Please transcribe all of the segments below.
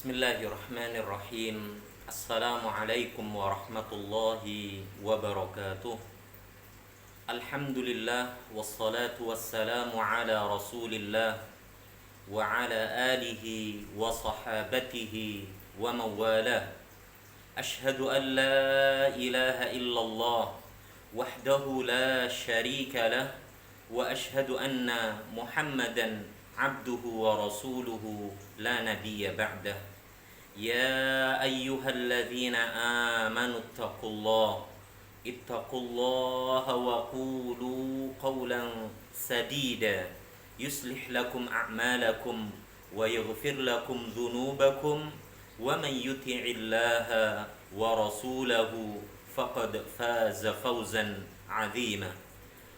Bismillahirrahmanirrahim. Assalamualaikum warahmatullahi wabarakatuh. Alhamdulillah wassalatu wassalamu ala Rasulillah wa ala alihi wa sahabatihi wa mawalah. Ashhadu an la ilaha illallah wahdahu la syarika lah wa ashhadu anna Muhammadan abduhu wa rasuluhu la nabiyya ba'dah. Ya ayyuhalladzina amanu ittaqullaha wa qulu qawlan sadida yuslih lakum a'malakum wa yaghfir lakum dhunubakum wa man yuti'illaha wa rasulahu faqad faza fawzan 'azima.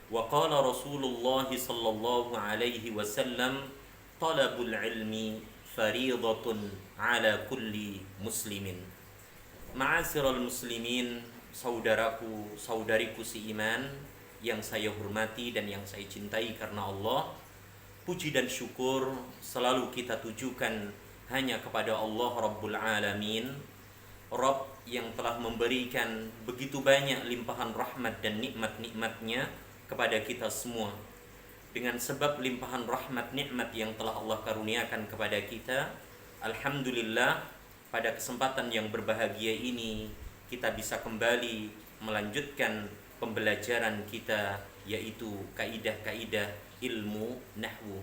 Wa qala Rasulullah sallallahu alaihi wasallam, talabul ilmi fariidatun ala kulli muslimin. Ma'asyiral muslimin, saudaraku, saudariku seiman yang saya hormati dan yang saya cintai karena Allah. Puji dan syukur selalu kita tujukan hanya kepada Allah Rabbul Alamin, Rabb yang telah memberikan begitu banyak limpahan rahmat dan nikmat-nikmatnya kepada kita semua. Dengan sebab limpahan rahmat nikmat yang telah Allah karuniakan kepada kita, alhamdulillah, pada kesempatan yang berbahagia ini kita bisa kembali melanjutkan pembelajaran kita, yaitu kaidah-kaidah ilmu nahwu.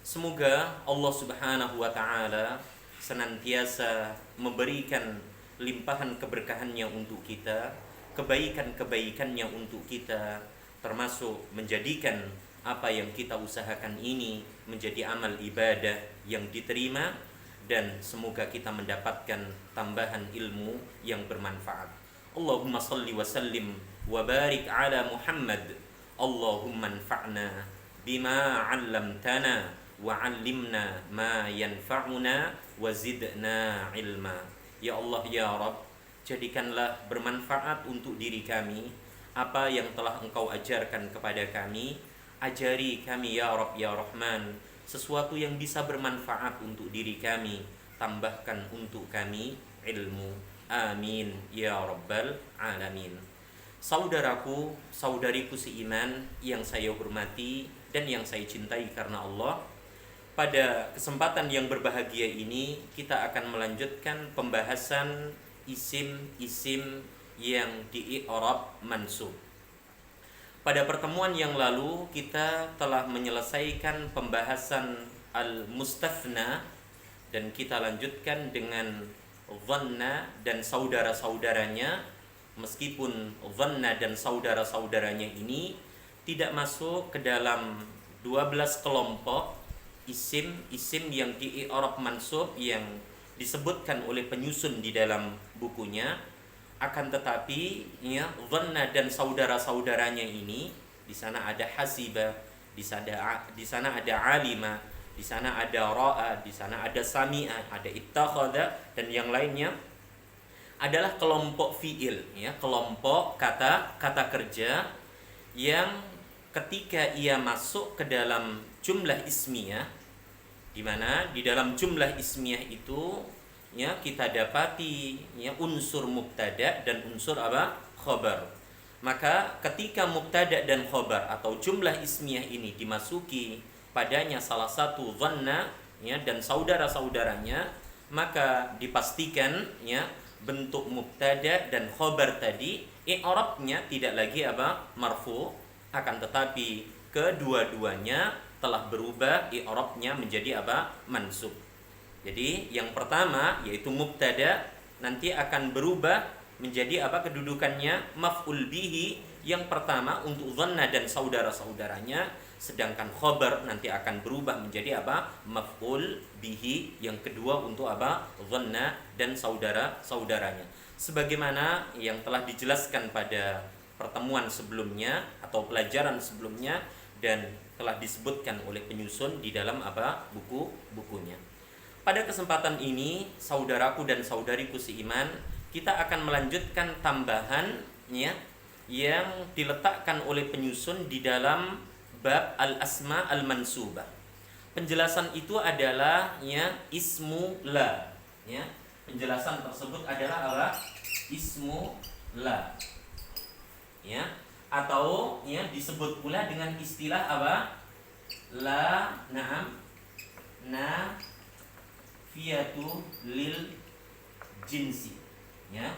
Semoga Allah Subhanahu wa taala senantiasa memberikan limpahan keberkahannya untuk kita, kebaikan-kebaikannya untuk kita, termasuk menjadikan apa yang kita usahakan ini menjadi amal ibadah yang diterima, dan semoga kita mendapatkan tambahan ilmu yang bermanfaat. Allahumma salli wa sallim wa barik ala Muhammad. Allahumma anfa'na bima 'allamtana wa 'allimna ma yanfa'una wa zidna ilma. Ya Allah ya Rabb, jadikanlah bermanfaat untuk diri kami apa yang telah Engkau ajarkan kepada kami. Ajari kami ya Rabb ya Rahman sesuatu yang bisa bermanfaat untuk diri kami, tambahkan untuk kami ilmu. Amin ya Rabbal Alamin. Saudaraku, saudariku seiman yang saya hormati dan yang saya cintai karena Allah, pada kesempatan yang berbahagia ini kita akan melanjutkan pembahasan isim-isim yang di-i'rab mansub. Pada pertemuan yang lalu kita telah menyelesaikan pembahasan al-mustafna, dan kita lanjutkan dengan dhanna dan saudara-saudaranya. Meskipun dhanna dan saudara-saudaranya ini tidak masuk ke dalam 12 kelompok isim-isim yang di-i'rab mansub yang disebutkan oleh penyusun di dalam bukunya, akan tetapi ya, dhanna dan saudara-saudaranya ini, di sana ada hasiba, di sana ada alima, di sana ada ra'a, di sana ada sami'a, ada ittakhadha, dan yang lainnya adalah kelompok fi'il, ya, kelompok kata kerja yang ketika ia masuk ke dalam jumlah ismiyah, di mana di dalam jumlah ismiyah itu ya kita dapati ya unsur mubtada dan unsur apa? Khabar. Maka ketika mubtada dan khabar atau jumlah ismiyah ini dimasuki padanya salah satu dhanna ya dan saudara-saudaranya, maka dipastikan ya bentuk mubtada dan khabar tadi i'rabnya tidak lagi apa? Marfu, akan tetapi kedua-duanya telah berubah i'rabnya menjadi apa? Mansub. Jadi yang pertama yaitu mubtada nanti akan berubah menjadi apa kedudukannya? Maf'ul bihi yang pertama untuk dhanna dan saudara-saudaranya, sedangkan khabar nanti akan berubah menjadi apa? Maf'ul bihi yang kedua untuk apa? Dhanna dan saudara-saudaranya. Sebagaimana yang telah dijelaskan pada pertemuan sebelumnya atau pelajaran sebelumnya dan telah disebutkan oleh penyusun di dalam apa? Bukunya. Pada kesempatan ini, saudaraku dan saudariku seiman, kita akan melanjutkan tambahan ya, yang diletakkan oleh penyusun di dalam bab al-asma al-mansubah. Penjelasan itu adalah ya ismu la. Ya, penjelasan tersebut adalah apa? Ismu la. Ya, atau ya disebut pula dengan istilah apa? La na'am nafiyatu lil jinsi. Ya.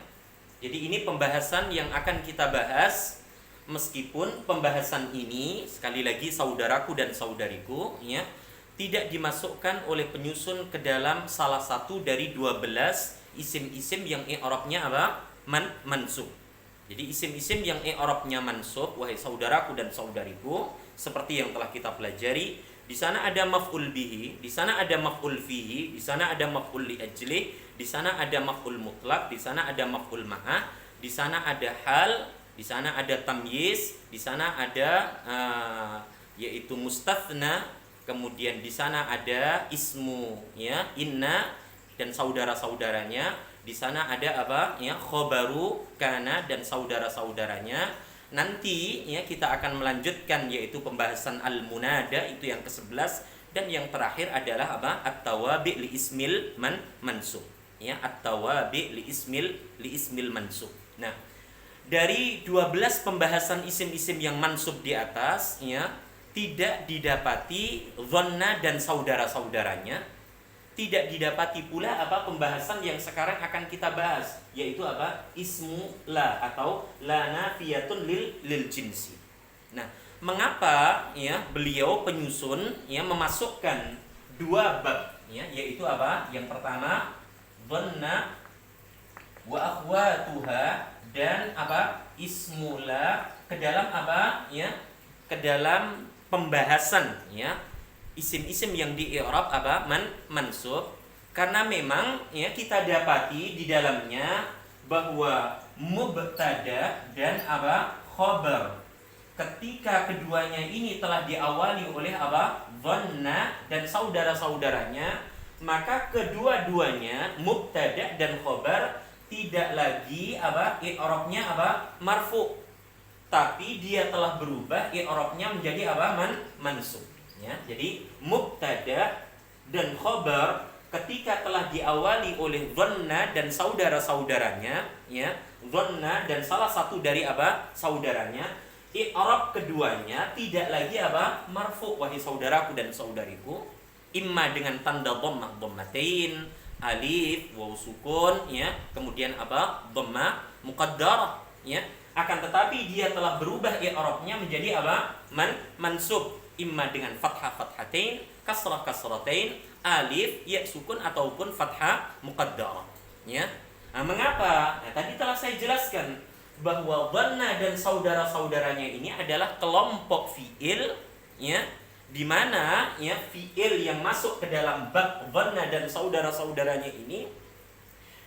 Jadi ini pembahasan yang akan kita bahas, meskipun pembahasan ini sekali lagi saudaraku dan saudariku ya, tidak dimasukkan oleh penyusun ke dalam salah satu dari 12 isim-isim yang i'rabnya apa? Mansub. Jadi isim-isim yang i'rabnya mansub, wahai saudaraku dan saudariku, seperti yang telah kita pelajari, di sana ada maf'ul bihi, di sana ada maf'ul fihi, di sana ada maf'ul li ajli, di sana ada maf'ul mutlaq, di sana ada maf'ul ma'ah, di sana ada hal, di sana ada tamyiz, di sana ada yaitu mustathna, kemudian di sana ada ismu ya inna dan saudara-saudaranya, di sana ada apa ya khobaru kana dan saudara-saudaranya. Nanti ya kita akan melanjutkan yaitu pembahasan al-munada, itu yang ke-11, dan yang terakhir adalah apa? At-tawabi li ismil mansub. Ya, at-tawabi li ismil mansub. Nah, dari 12 pembahasan isim-isim yang mansub di atas ya, tidak didapati dhanna dan saudara-saudaranya. Tidak didapati pula apa pembahasan yang sekarang akan kita bahas, yaitu apa? Ismu la atau la nafiyatun lil jinsi. Nah, mengapa ya beliau penyusun ya memasukkan dua bab ya, yaitu apa? Yang pertama dhanna wa akhwatuha dan apa? Ismu la ke dalam apa? Ya, ke dalam pembahasan ya isim-isim yang di i'rab apa? Mansub, karena memang ya kita dapati di dalamnya bahwa mubtada dan apa? Khobar, ketika keduanya ini telah diawali oleh apa? Dhanna dan saudara-saudaranya, maka kedua-duanya mubtada dan khobar tidak lagi apa? I'rabnya apa? Marfu, tapi dia telah berubah i'rabnya menjadi apa? Mansub. Ya, jadi mubtada dan khobar ketika telah diawali oleh dhanna dan saudara-saudaranya, ya, dhanna dan salah satu dari apa? Saudaranya, i'rab keduanya tidak lagi apa? Marfu, wahai saudaraku dan saudariku, imma dengan tanda dhammah dhammatain, alif, waw sukun, ya, kemudian apa? Dhammah muqaddarah, ya. Akan tetapi dia telah berubah i'rabnya menjadi apa? Mansub, imma dengan fathah fathatain, kasrah kasratain, alif, ya sukun ataupun fathah muqaddarah. Ya. Nah, mengapa? Nah, tadi telah saya jelaskan bahwa dhanna dan saudara-saudaranya ini adalah kelompok fiil ya, di mana ya fiil yang masuk ke dalam bab dhanna dan saudara-saudaranya ini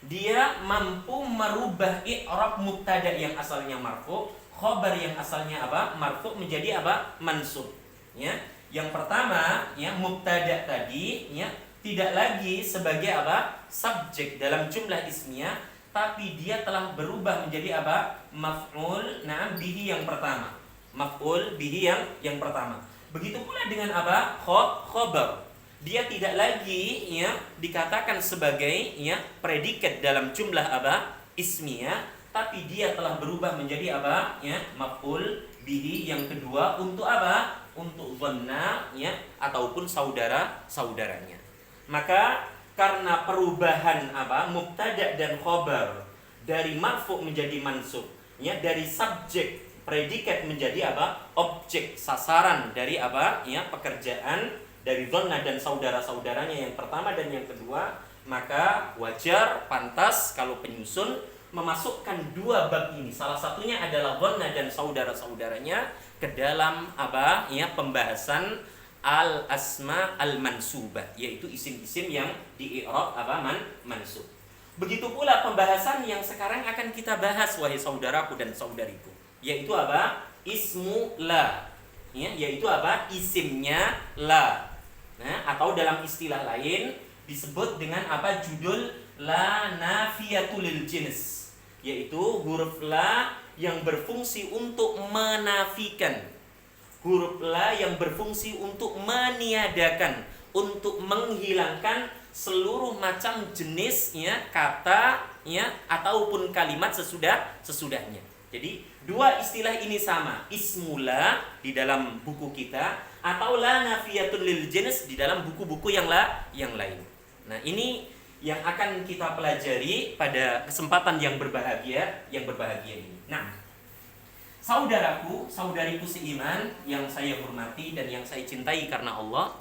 dia mampu merubah i'rab mubtada yang asalnya marfu, khabar yang asalnya apa? Marfu menjadi apa? Mansub. Ya, yang pertama ya mubtada tadi ya tidak lagi sebagai apa? Subjek dalam jumlah ismiyah, tapi dia telah berubah menjadi apa? Maf'ul bihi yang pertama. Maf'ul bihi yang pertama. Begitu pula dengan apa? Khabar. Dia tidak lagi ya dikatakan sebagai ya predikat dalam jumlah apa? Ismiyah, tapi dia telah berubah menjadi apa? Ya, maf'ul bihi yang kedua untuk apa? Untuk dhanna ya ataupun saudara-saudaranya. Maka karena perubahan apa? Mubtada dan khabar dari marfu menjadi mansub, ya, dari subjek predikat menjadi apa? Objek sasaran dari apa? Ya, pekerjaan dari dhanna dan saudara-saudaranya yang pertama dan yang kedua, maka wajar, pantas kalau penyusun memasukkan dua bab ini, salah satunya adalah dhanna dan saudara-saudaranya, ke dalam apa? Ya, pembahasan al-asma al-mansubah, yaitu isim-isim yang di i'rab apa? Mansub. Begitu pula pembahasan yang sekarang akan kita bahas, wahai saudaraku dan saudariku, yaitu apa? Ismu la. Ya, yaitu apa? Isimnya la. Nah, atau dalam istilah lain disebut dengan apa? Judul la nafiyatul lil jins, yaitu huruf la yang berfungsi untuk menafikan, huruf la yang berfungsi untuk meniadakan, untuk menghilangkan seluruh macam jenis ya kata ya ataupun kalimat sesudahnya. Jadi dua istilah ini sama, ismula di dalam buku kita atau la nafiyatun lil jins di dalam buku-buku yang lain. Nah, ini yang akan kita pelajari pada kesempatan yang berbahagia ini. Nah, saudaraku, saudariku seiman yang saya hormati dan yang saya cintai karena Allah,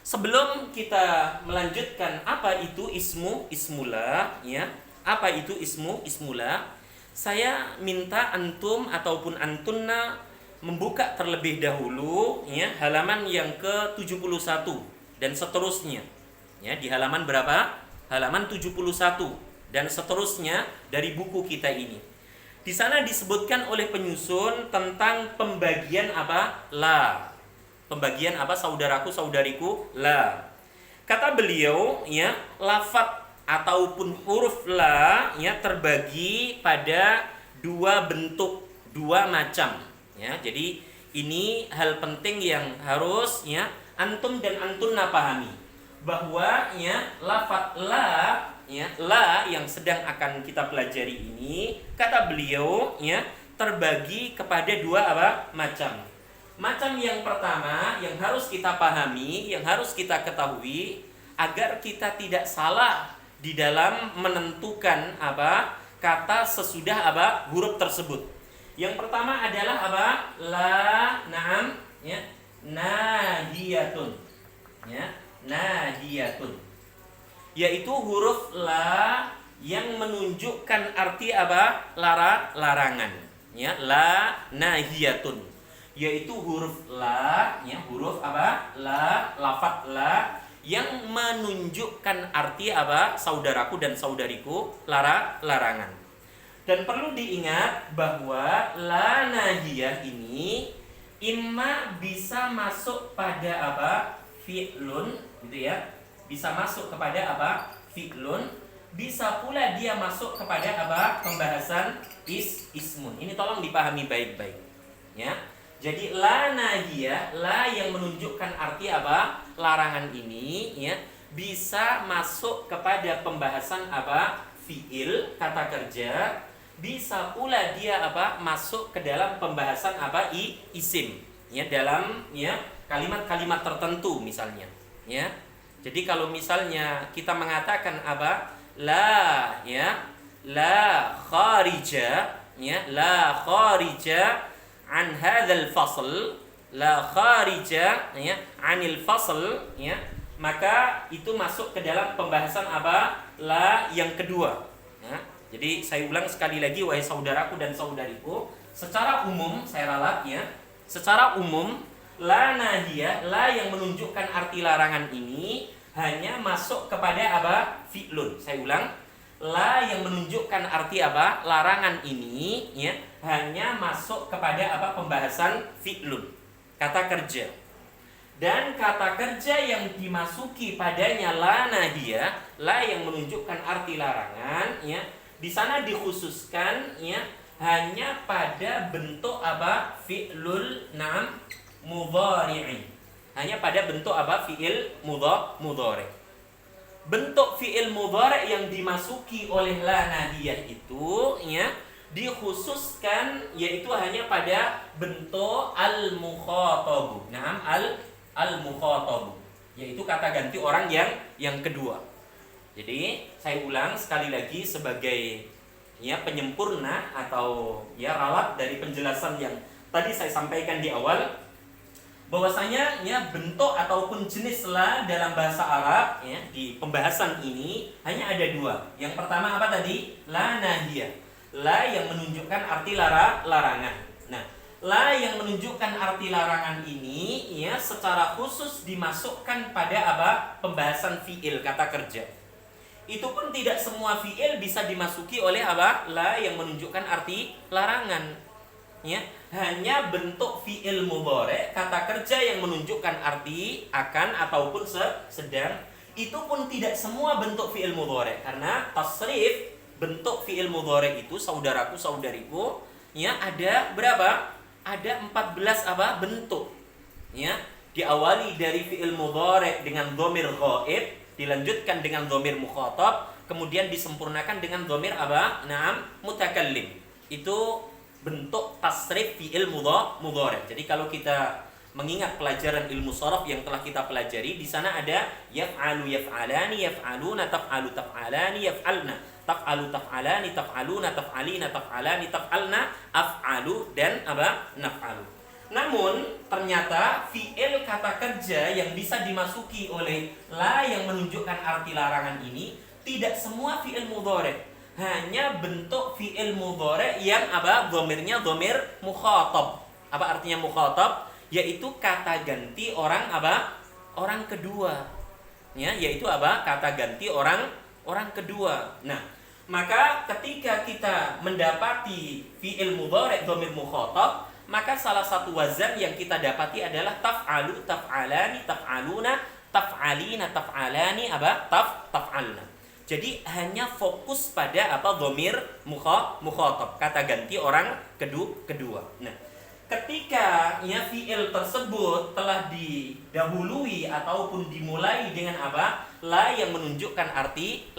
sebelum kita melanjutkan apa itu ismula ya, apa itu ismula, saya minta antum ataupun antunna membuka terlebih dahulu ya halaman yang ke-71 dan seterusnya. Ya, di halaman berapa? Halaman 71 dan seterusnya dari buku kita ini. Di sana disebutkan oleh penyusun tentang pembagian apa? La. Pembagian apa saudaraku saudariku? La. Kata beliau ya, lafadz ataupun huruf la ya terbagi pada dua bentuk, dua macam ya. Jadi ini hal penting yang harus ya antum dan antunna pahami, bahwa ya lafadz la ya, la yang sedang akan kita pelajari ini kata beliau ya terbagi kepada dua apa? Macam. Macam yang pertama yang harus kita pahami, yang harus kita ketahui agar kita tidak salah di dalam menentukan apa? Kata sesudah apa? Huruf tersebut. Yang pertama adalah apa? La, na'am ya, nahiyatun. Ya, nahiyatun, yaitu huruf la yang menunjukkan arti apa? Larangan ya, la nahiyatun, yaitu huruf la ya, huruf apa? La, lafadz la yang menunjukkan arti apa? Saudaraku dan saudariku, larangan. Dan perlu diingat bahwa la nahiyah ini imma bisa masuk pada apa? Fi'lun gitu ya, bisa masuk kepada apa? Fi'lun, bisa pula dia masuk kepada apa? Pembahasan ismun. Ini tolong dipahami baik-baik ya. Jadi la nahiyah, la yang menunjukkan arti apa? Larangan ini ya, bisa masuk kepada pembahasan apa? Fi'il, kata kerja, bisa pula dia apa? Masuk ke dalam pembahasan apa? Isim ya, dalam ya kalimat-kalimat tertentu misalnya ya. Jadi kalau misalnya kita mengatakan apa? La ya, la kharija ya, la kharija an hadzal fasl, la kharija ya anil fasl ya, maka itu masuk ke dalam pembahasan apa? La yang kedua ya. Jadi saya ulang sekali lagi wahai saudaraku dan saudariku, secara umum saya ralat ya, secara umum la nahiyah, la yang menunjukkan arti larangan ini hanya masuk kepada apa? Fi'lun. Saya ulang, la yang menunjukkan arti apa? Larangan ini ya hanya masuk kepada apa? Pembahasan fi'lun, kata kerja. Dan kata kerja yang dimasuki padanya la nahiyah, la yang menunjukkan arti larangan ya, di sana dikhususkan ya hanya pada bentuk apa? Fi'lul nam mudhari'i. Hanya pada bentuk apa? Fi'il mudhari'. Bentuk fi'il mudhari' yang dimasuki oleh la nahiyah itu ya dikhususkan yaitu hanya pada bentuk al-mukhatabu. Naam, al-mukhatabu, yaitu kata ganti orang yang kedua. Jadi saya ulang sekali lagi sebagai ya penyempurna atau ya ralat dari penjelasan yang tadi saya sampaikan di awal, bahwasanya ya bentuk ataupun jenis la dalam bahasa Arab ya di pembahasan ini hanya ada dua. Yang pertama apa tadi? La nahiyah, la yang menunjukkan arti larangan. Nah, la yang menunjukkan arti larangan ini ya secara khusus dimasukkan pada apa? Pembahasan fi'il, kata kerja. Itu pun tidak semua fi'il bisa dimasuki oleh apa? La yang menunjukkan arti larangan. Ya, hanya bentuk fi'il mudhari', kata kerja yang menunjukkan arti akan ataupun sedang, itu pun tidak semua bentuk fi'il mudhari', karena tasrif bentuk fi'il mudhari' itu saudaraku saudariku ya ada berapa? Ada 14 apa? Bentuk. Ya, diawali dari fi'il mudhari' dengan dhamir ghaib, dilanjutkan dengan dhamir mukhatab, kemudian disempurnakan dengan dhamir apa? Naam, mutakallim. Itu bentuk tasrif fi'il mudhari'. Jadi kalau kita mengingat pelajaran ilmu sharaf yang telah kita pelajari, di sana ada yaf'alu yaf'alani, yaf'aluna, taf'alu taf'alani, yaf'alna, taf'alu taf'alani, taf'aluna, taf'alina, taf'alani, taf'alna, af'alu dan apa? Naf'alu. Namun ternyata fi'il kata kerja yang bisa dimasuki oleh la yang menunjukkan arti larangan ini tidak semua fi'il mudhari'. Hanya bentuk fi'il mudhari' yang apa? Dhamirnya dhamir mukhatab. Apa artinya mukhatab? Yaitu kata ganti orang apa? Orang kedua. Ya, yaitu apa? Kata ganti orang kedua. Nah, maka ketika kita mendapati fi'il mudhari' dhamir mukhatab, maka salah satu wazan yang kita dapati adalah taf'alu, taf'alani, taf'aluna, taf'alina, taf'alani, apa? Taf'alna. Jadi hanya fokus pada apa? Dhamir mukhatab, kata ganti orang kedua. Nah, ketika ya fi'il tersebut telah didahului ataupun dimulai dengan apa? La yang menunjukkan arti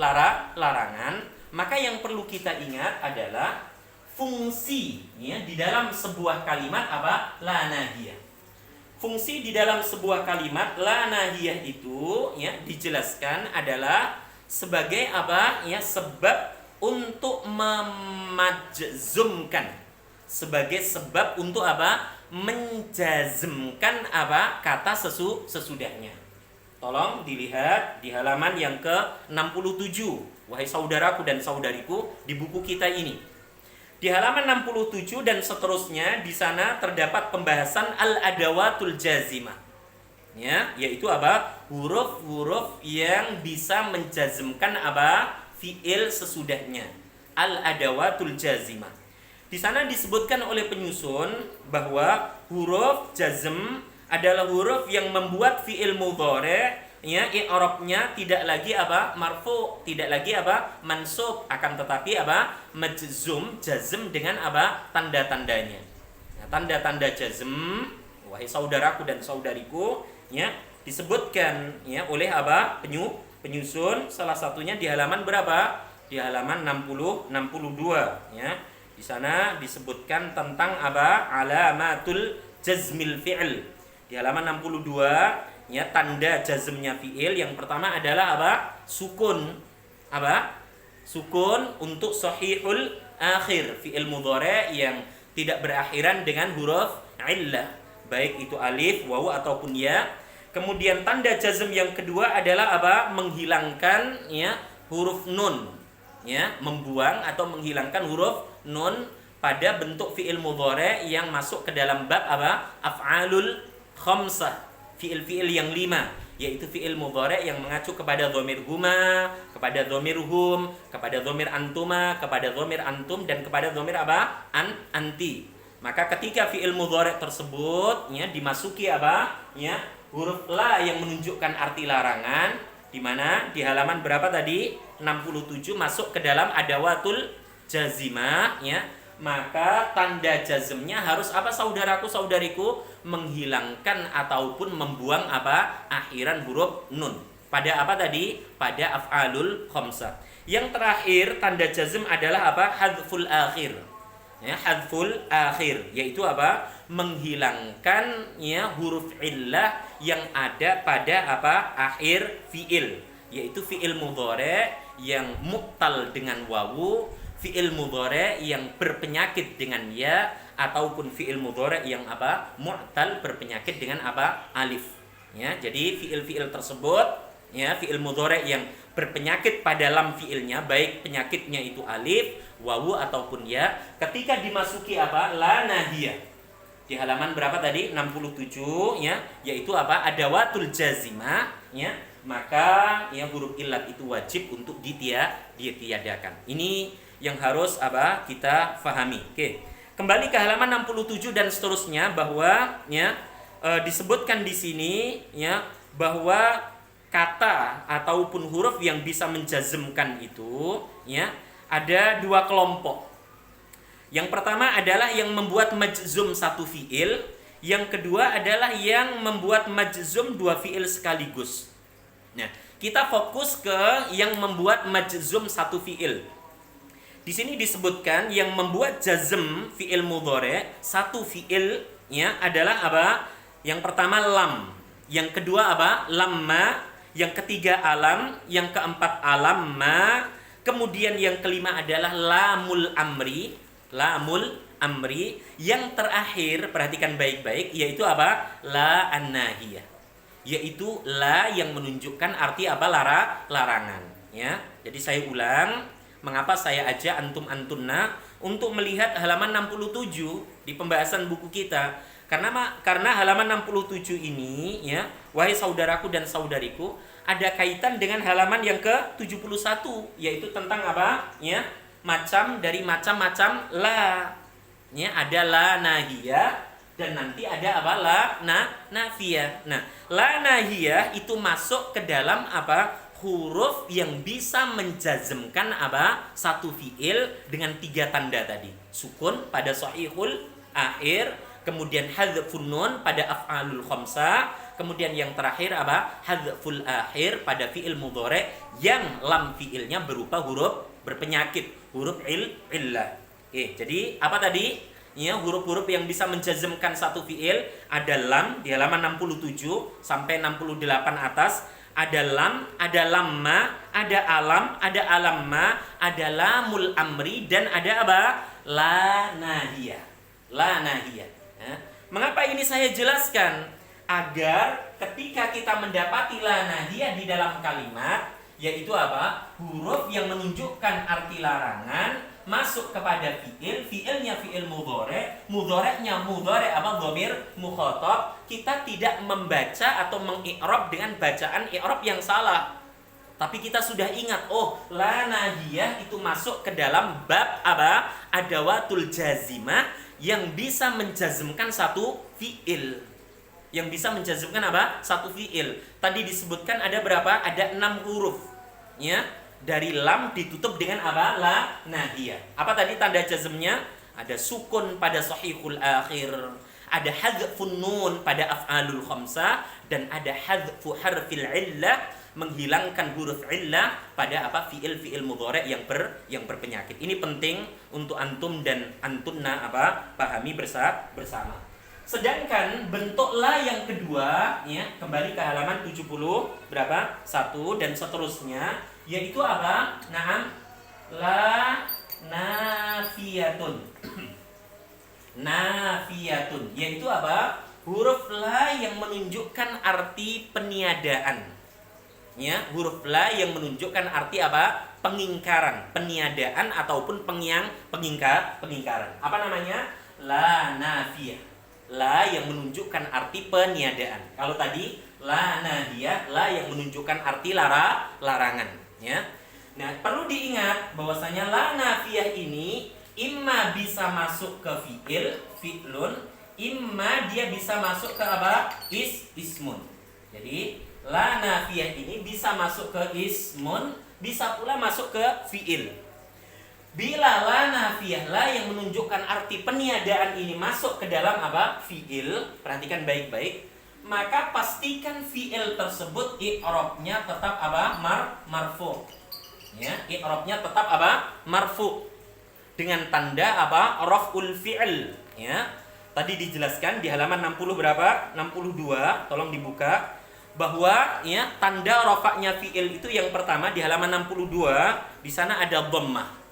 larangan, maka yang perlu kita ingat adalah fungsi ya di dalam sebuah kalimat apa? La nahiyah. Fungsi di dalam sebuah kalimat la nahiyah itu ya dijelaskan adalah sebagai apa? Ya, sebab untuk memajzumkan, sebagai sebab untuk apa? Menjazmkan apa? Kata sesudahnya. Tolong dilihat di halaman yang ke-67. Wahai saudaraku dan saudariku, di buku kita ini. Di halaman 67 dan seterusnya, di sana terdapat pembahasan al-adawatul jazimah. Ya, yaitu apa? Huruf-huruf yang bisa menjazmkan apa? Fi'il sesudahnya. Al-adawatul jazimah. Di sana disebutkan oleh penyusun bahwa huruf jazm adalah huruf yang membuat fi'il mudhari' ya i'rabnya tidak lagi apa? Marfu', tidak lagi apa? Mansub, akan tetapi apa? Majzum, jazm dengan apa? Tanda-tandanya. Nah, tanda-tanda jazm, wahai saudaraku dan saudariku, ya disebutkan ya oleh apa? Penyusun, salah satunya di halaman berapa? Di halaman 62 ya. Di sana disebutkan tentang apa? Alamatul jazmil fi'il. Di halaman 62 ya, tanda jazmnya fi'il yang pertama adalah apa? Sukun. Apa? Sukun untuk sahihul akhir, fi'il mudhari' yang tidak berakhiran dengan huruf illah, baik itu alif, wawu ataupun ya. Kemudian tanda jazm yang kedua adalah apa? Menghilangkan ya huruf nun, ya, membuang atau menghilangkan huruf nun pada bentuk fi'il mudhari' yang masuk ke dalam bab apa? Af'alul khamsah, fi'il-fi'il yang 5, yaitu fi'il mudhari' yang mengacu kepada dhamir huma, kepada dhamir hum, kepada dhamir antuma, kepada dhamir antum, dan kepada dhamir apa? Anti. Maka ketika fi'il mudhari' tersebut ya dimasuki apa? Ya, huruf la yang menunjukkan arti larangan, di mana di halaman berapa tadi? 67 masuk ke dalam adawatul jazimah ya. Maka tanda jazmnya harus apa saudaraku saudariku? Menghilangkan ataupun membuang apa? Akhiran huruf nun. Pada apa tadi? Pada af'alul khamsah. Yang terakhir tanda jazm adalah apa? Hadful akhir. Ya, hadful akhir yaitu apa? Menghilangkan ya huruf illah yang ada pada apa? Akhir fi'il, yaitu fi'il mudhari' yang mu'tal dengan wawu, fi'il mudhari' yang berpenyakit dengan ya, ataupun fi'il mudhari' yang apa? Mu'tal berpenyakit dengan apa? Alif. Ya, jadi fi'il-fi'il tersebut ya, fi'il mudhari' yang berpenyakit pada lam fi'ilnya, baik penyakitnya itu alif, wawu ataupun ya, ketika dimasuki apa? La nahiyah. Di halaman berapa tadi? 67 ya, yaitu apa? Adawatul jazimah ya. Maka ya huruf illat itu wajib untuk ditiadakan. Ini yang harus apa? Kita fahami. Oke. Kembali ke halaman 67 dan seterusnya, bahwa ya disebutkan di sini ya bahwa kata ataupun huruf yang bisa menjazmkan itu ya ada dua kelompok. Yang pertama adalah yang membuat majzum satu fi'il, yang kedua adalah yang membuat majzum dua fi'il sekaligus. Nah, kita fokus ke yang membuat majzum satu fiil. Di sini disebutkan yang membuat jazm fiil mudhari satu fiilnya adalah apa? Yang pertama lam, yang kedua apa? Lamma, yang ketiga alam, yang keempat alamma, kemudian yang kelima adalah lamul amri, lamul amri, yang terakhir perhatikan baik-baik yaitu apa? La an-nahiyah, yaitu la yang menunjukkan arti apa? Larangan, ya. Jadi saya ulang, mengapa saya ajak antum-antunna untuk melihat halaman 67 di pembahasan buku kita? Karena halaman 67 ini, ya, wahai saudaraku dan saudariku, ada kaitan dengan halaman yang ke-71, yaitu tentang apa? Ya, macam-macam la. Ya, ada la nahiyah dan nanti ada apa? La nafiyah. Nah, la nahiyah itu masuk ke dalam apa? Huruf yang bisa menjazmkan apa? Satu fiil dengan 3 tanda tadi. Sukun pada sahihul akhir, kemudian hadzfun nun pada af'alul khamsah, kemudian yang terakhir apa? Hadzful akhir pada fiil mudhari yang lam fiilnya berupa huruf berpenyakit, huruf illah. Jadi apa tadi? Ya, huruf-huruf yang bisa menjazmkan satu fiil ada lam di halaman 67 sampai 68 atas. Ada lam, ada lamma, ada alam, ada alamma, ada lamul amri, dan ada apa? La nahiyah. La nahiyah. Mengapa ini saya jelaskan? Agar ketika kita mendapati la nahiyah di dalam kalimat, yaitu apa? Huruf yang menunjukkan arti larangan masuk kepada fiil, fiilnya fiil mudhari'nya mudhari' apa? Dhamir mukhatab. Kita tidak membaca atau mengi'rab dengan bacaan i'rab yang salah. Tapi kita sudah ingat, oh, la nahiyah itu masuk ke dalam bab apa? Adawatul jazimah yang bisa menjazmkan satu fiil. Yang bisa menjazmkan apa? Satu fiil. Tadi disebutkan ada berapa? Ada 6 huruf. Ya. Dari lam ditutup dengan apa? La nahiyah. Apa tadi tanda jazmnya? Ada sukun pada sahihul akhir, ada hadzfun nun pada af'alul khamsah, dan ada hadzfu harfil illah, menghilangkan huruf illah pada apa? Fiil mudhari' yang berpenyakit. Ini penting untuk antum dan antunna apa? Pahami bersama. Sedangkan bentuk la yang kedua, ya, kembali ke halaman 70 berapa? 1 dan seterusnya, yaitu apa? Naam, la nafiyatun. Nafiyatun, yaitu apa? Huruf la yang menunjukkan arti peniadaan. Ya, huruf la yang menunjukkan arti apa? Pengingkaran, peniadaan ataupun pengingkaran. Apa namanya? La nafiyah. La yang menunjukkan arti peniadaan. Kalau tadi la nahiyah, la yang menunjukkan arti larangan, ya. Nah, perlu diingat bahwasanya la nafiyah ini imma bisa masuk ke fi'lun, imma dia bisa masuk ke apa? Ismun. Jadi la nafiyah ini bisa masuk ke ismun, bisa pula masuk ke fi'il. Bila la nafiyah, la yang menunjukkan arti peniadaan ini masuk ke dalam apa? Fi'il, perhatikan baik-baik, maka pastikan fi'il tersebut i'rabnya tetap apa? Marfu. Ya, i'rabnya tetap apa? Marfu. Dengan tanda apa? Raf'ul fi'il, ya. Tadi dijelaskan di halaman 60 berapa? 62, tolong dibuka. Bahwa ya, tanda rafa'nya fi'il itu yang pertama di halaman 62, di sana ada dhammah.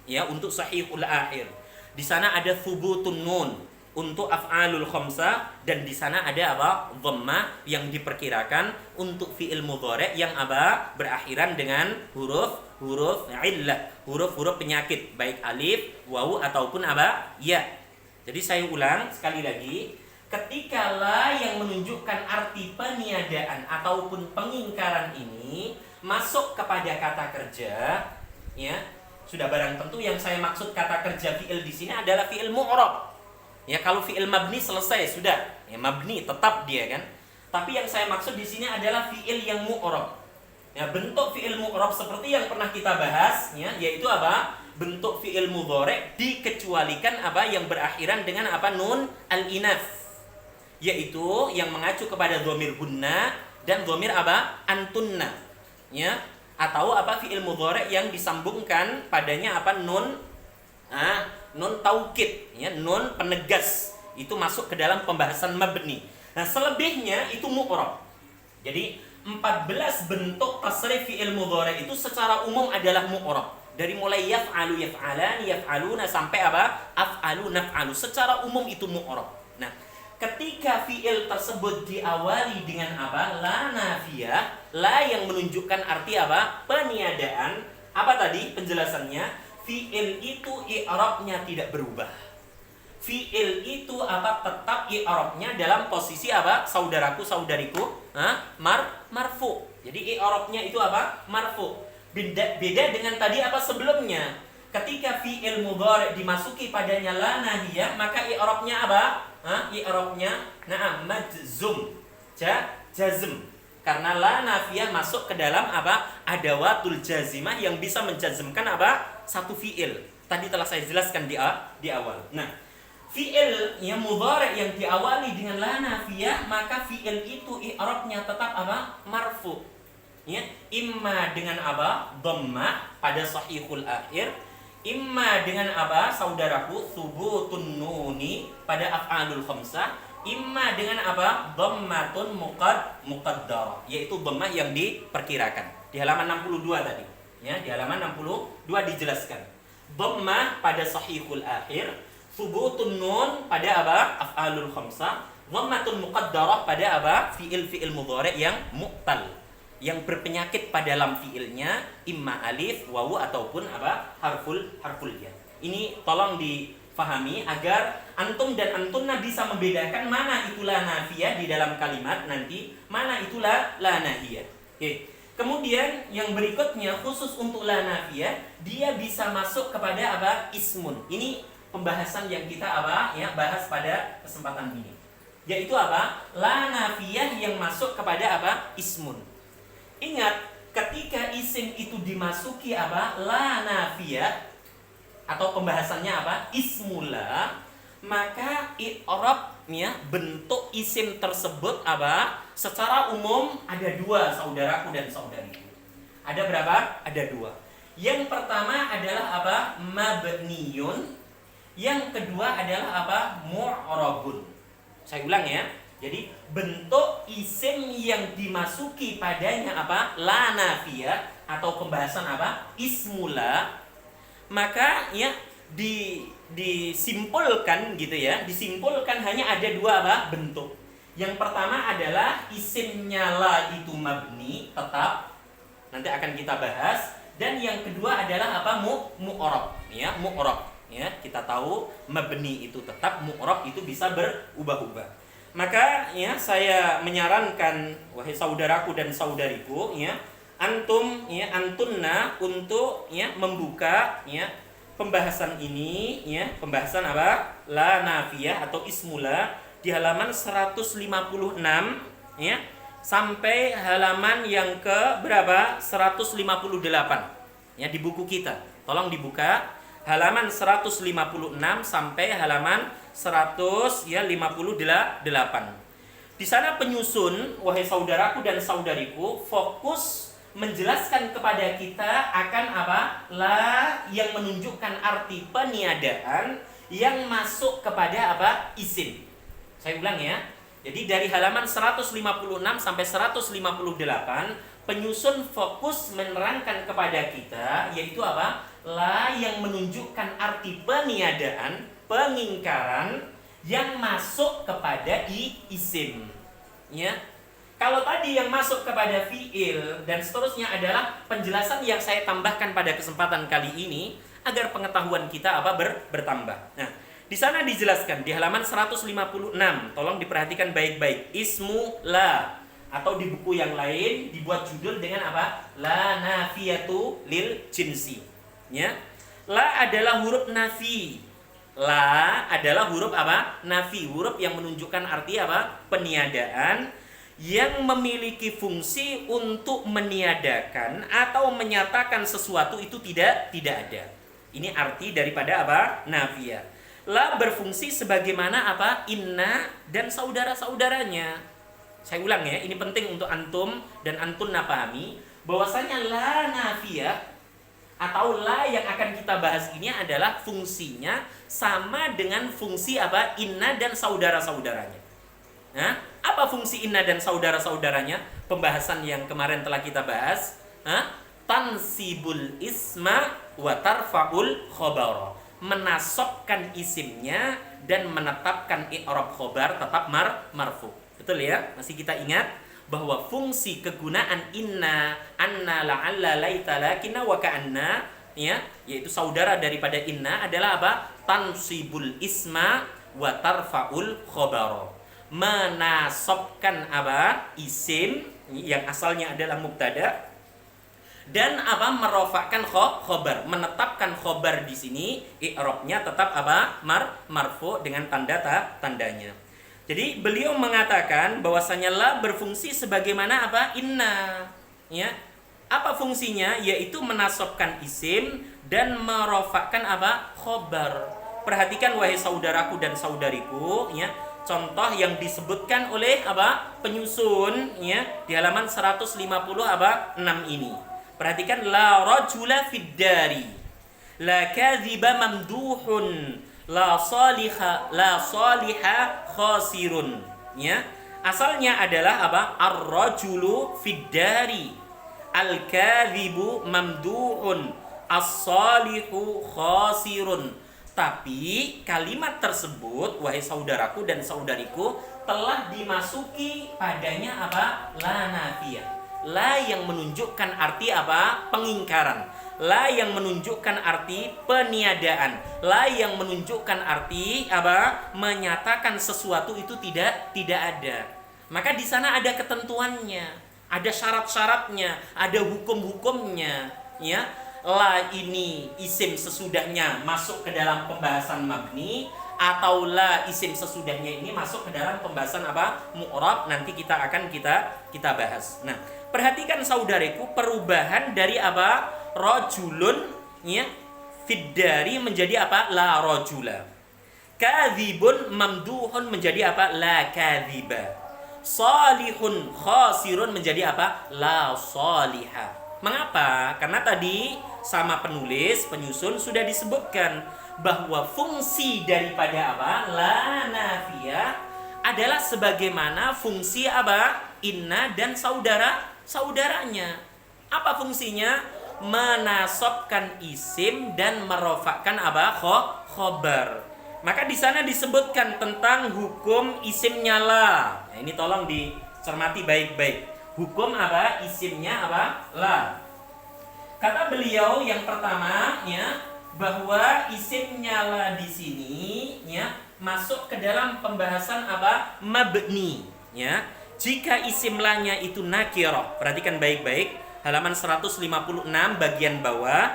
Ya, untuk sahihul akhir. Di sana ada thubutun nun untuk af'alul khamsah, dan di sana ada apa? Dhammah yang diperkirakan untuk fi'il mudhari' yang apa? Berakhiran dengan huruf illah, huruf penyakit, baik alif, wawu ataupun apa? Ya. Jadi saya ulang sekali lagi, ketika la yang menunjukkan arti peniadaan ataupun pengingkaran ini masuk kepada kata kerja, ya, sudah barang tentu yang saya maksud kata kerja fi'il di sini adalah fi'il mu'rab. Ya, kalau fi'il mabni selesai sudah. Ya, mabni tetap dia kan. Tapi yang saya maksud di sini adalah fi'il yang mu'rab. Ya, bentuk fi'il mu'rab seperti yang pernah kita bahas, ya, yaitu apa? Bentuk fi'il mudhari' dikecualikan apa? Yang berakhiran dengan apa? Nun al-inaf. Yaitu yang mengacu kepada dhamir hunna dan dhamir apa? Antunna. Ya, atau apa fi'il mudhari yang disambungkan padanya apa? Nun taukid, ya, nun penegas. Itu masuk ke dalam pembahasan mabni. Nah, selebihnya itu mu'rab. Jadi 14 bentuk tasrif fi'il mudhari itu secara umum adalah mu'rab. Dari mulai yaf'alu, yaf'alan, yaf'aluna sampai apa? Af'alu, naf'alu. Secara umum itu mu'rab. Nah, ketika fi'il tersebut diawali dengan apa? La nafiyah, la yang menunjukkan arti apa? Peniadaan. Apa tadi penjelasannya? Fi'il itu i'rabnya tidak berubah. Fi'il itu apa? Tetap i'rabnya dalam posisi apa? Saudaraku, saudariku, marfu. Jadi i'rabnya itu apa? Marfu. Beda dengan tadi apa sebelumnya. Ketika fi'il mudhari dimasuki padanya la nahiyah, maka i'rabnya apa? I'rabnya majzum. Jazm. Karena la nafiyah masuk ke dalam apa? Adawatul jazimah yang bisa menjazmkan apa? Satu fi'il. Tadi telah saya jelaskan di awal. Nah, fi'il yang mudhari yang diawali dengan la nafiyah, maka fi'il itu i'rabnya tetap apa? Marfu. Ya, imma dengan apa? Dhammah pada sahihul akhir, imma dengan apa? Saudaraku, thubutun nuni pada af'alul khamsah, imma dengan apa? Dhammatun muqaddarah, yaitu dhammah yang diperkirakan. Di halaman 62 tadi. Ya, di halaman 62 dijelaskan. Dhammah pada sahihul akhir, thubutun nun pada apa? Af'alul khamsah, dhammatun muqaddarah pada apa? Fi'il mudhari yang mu'tal, yang berpenyakit pada lam fiilnya, imma alif, wawu ataupun apa? harful ya. Ini tolong difahami agar antum dan antunna bisa membedakan mana itulah nafiyah di dalam kalimat nanti, mana itulah la nahiyah. Oke. Kemudian yang berikutnya khusus untuk la nafiyah, dia bisa masuk kepada apa? Ismun. Ini pembahasan yang kita apa? Ya, bahas pada kesempatan ini. Yaitu apa? La nafiyah yang masuk kepada apa? Ismun. Ingat, ketika isim itu dimasuki apa? La nafiyah, atau pembahasannya apa? Ismula, maka i'rabnya bentuk isim tersebut apa? Secara umum ada dua, saudaraku dan saudariku. Ada berapa? Ada dua. Yang pertama adalah apa? Mabniyun. Yang kedua adalah apa? Mu'rabun. Saya ulang ya. Jadi bentuk isim yang dimasuki padanya apa? La nafiyah, atau pembahasan apa? Ismula. Maka ya disimpulkan gitu ya. Disimpulkan hanya ada dua apa? Bentuk. Yang pertama adalah isimnya la itu mabni, tetap. Nanti akan kita bahas. Dan yang kedua adalah apa? Mu'rab, ya, mu'rab. Ya, kita tahu mabni itu tetap, mu'rab itu bisa berubah-ubah. Maka ya saya menyarankan wahai saudaraku dan saudariku, ya, antum ya antunna untuk ya membuka ya pembahasan ini, ya, pembahasan apa? La nafiyah atau ismula di halaman 156 ya sampai halaman yang ke berapa? 158 ya di buku kita. Tolong dibuka halaman 156 sampai halaman 158. Di sana penyusun, wahai saudaraku dan saudariku, fokus menjelaskan kepada kita akan apa? La yang menunjukkan arti peniadaan yang masuk kepada apa? Isim. Saya ulang ya. Jadi dari halaman 156 sampai 158, penyusun fokus menerangkan kepada kita yaitu apa? La yang menunjukkan arti peniadaan, pengingkaran yang masuk kepada isim. Ya. Kalau tadi yang masuk kepada fi'il dan seterusnya adalah penjelasan yang saya tambahkan pada kesempatan kali ini agar pengetahuan kita apa bertambah. Nah, di sana dijelaskan di halaman 156. Tolong diperhatikan baik-baik. Ismu la, atau di buku yang lain dibuat judul dengan apa? La nafiyatu lil jinsi. Ya. La adalah huruf nafi. La adalah huruf apa? Nafi, huruf yang menunjukkan arti apa? Peniadaan, yang memiliki fungsi untuk meniadakan atau menyatakan sesuatu itu tidak ada. Ini arti daripada apa? Nafiyah. La berfungsi sebagaimana apa? Inna dan saudara-saudaranya. Saya ulang ya, ini penting untuk antum dan antunna pahami bahwasanya la nafiyah atau la yang akan kita bahas ini adalah fungsinya sama dengan fungsi apa? Inna dan saudara-saudaranya. Nah, apa fungsi inna dan saudara-saudaranya? Pembahasan yang kemarin telah kita bahas. Tansibul isma wa tarfa'ul khabara. Menasobkan isimnya dan menetapkan i'rab khobar tetap marfu. Betul ya? Masih kita ingat bahwa fungsi kegunaan inna, anna, la'alla, laita, lakinna, wa ka'anna, ya, yaitu saudara daripada inna adalah apa? Tansibul isma wa tarfa'ul khabara. Menasobkan apa? Isim yang asalnya adalah mubtada dan apa? Merofakkan khobar, menetapkan khobar di sini i'rabnya tetap apa? Marfu dengan tandanya. Jadi beliau mengatakan bahwasanya la berfungsi sebagaimana apa? Inna. Ya. Apa fungsinya? Yaitu menasobkan isim dan merofakkan apa? Khobar. Perhatikan wahai saudaraku dan saudariku, ya. Contoh yang disebutkan oleh apa? Penyusun, ya, di halaman 150 apa? 6 ini. Perhatikan la rajula fid dari. La kadhiba mamduhun. La salihah khasirun, ya. Asalnya adalah apa? Ar-rajulu fiddari, al-kadhibu mamduhun, as-salihu khasirun. Tapi kalimat tersebut wahai saudaraku dan saudariku telah dimasuki padanya apa? La nafiyah. La yang menunjukkan arti apa? Pengingkaran. La yang menunjukkan arti peniadaan. La yang menunjukkan arti apa? Menyatakan sesuatu itu tidak ada. Maka di sana ada ketentuannya, ada syarat-syaratnya, ada hukum-hukumnya, ya. La ini isim sesudahnya masuk ke dalam pembahasan mabni atau la isim sesudahnya ini masuk ke dalam pembahasan apa? Mu'rab. Nanti kita akan kita bahas. Nah, perhatikan saudariku perubahan dari apa? Rajulun, ya, fiddari menjadi apa? La rajula. Kadzibun mamduhun menjadi apa? La kadziba. Salihun khasirun menjadi apa? La salihah. Mengapa? Karena tadi sama penulis, penyusun sudah disebutkan bahwa fungsi daripada apa? La nafiyah adalah sebagaimana fungsi apa? Inna dan saudaranya. Apa fungsinya? Menasobkan isim dan merofakkan apa? Khobar. Maka di sana disebutkan tentang hukum isimnya la. Nah, ini tolong dicermati baik-baik. Hukum apa? Isimnya apa? La. Kata beliau yang pertama, ya, bahwa isimnya la di sini, ya, masuk ke dalam pembahasan apa? Mabni, ya. Jika isim la-nya itu nakirah, perhatikan baik-baik. Halaman 156 bagian bawah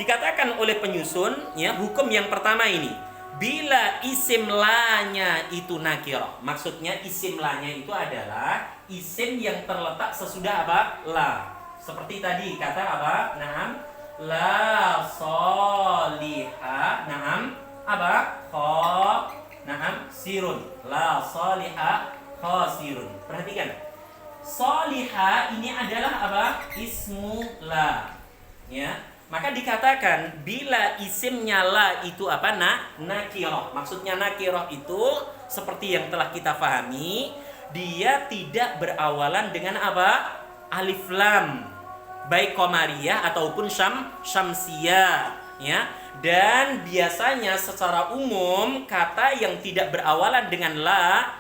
dikatakan oleh penyusun, ya, hukum yang pertama ini bila isim la-nya itu nakirah. Maksudnya isim la-nya itu adalah isim yang terletak sesudah apa? La. Seperti tadi kata apa? Naam, la salihah. Naam, apa? Naam, sirun. La salihah khasirun. Perhatikan. Salihah ini adalah apa? Ismu la. Ya. Maka dikatakan bila isimnya la itu apa? Nakirah. Maksudnya nakirah itu seperti yang telah kita pahami, dia tidak berawalan dengan apa? Alif lam. Baik qamariyah ataupun syamsiyah, ya. Dan biasanya secara umum kata yang tidak berawalan dengan la,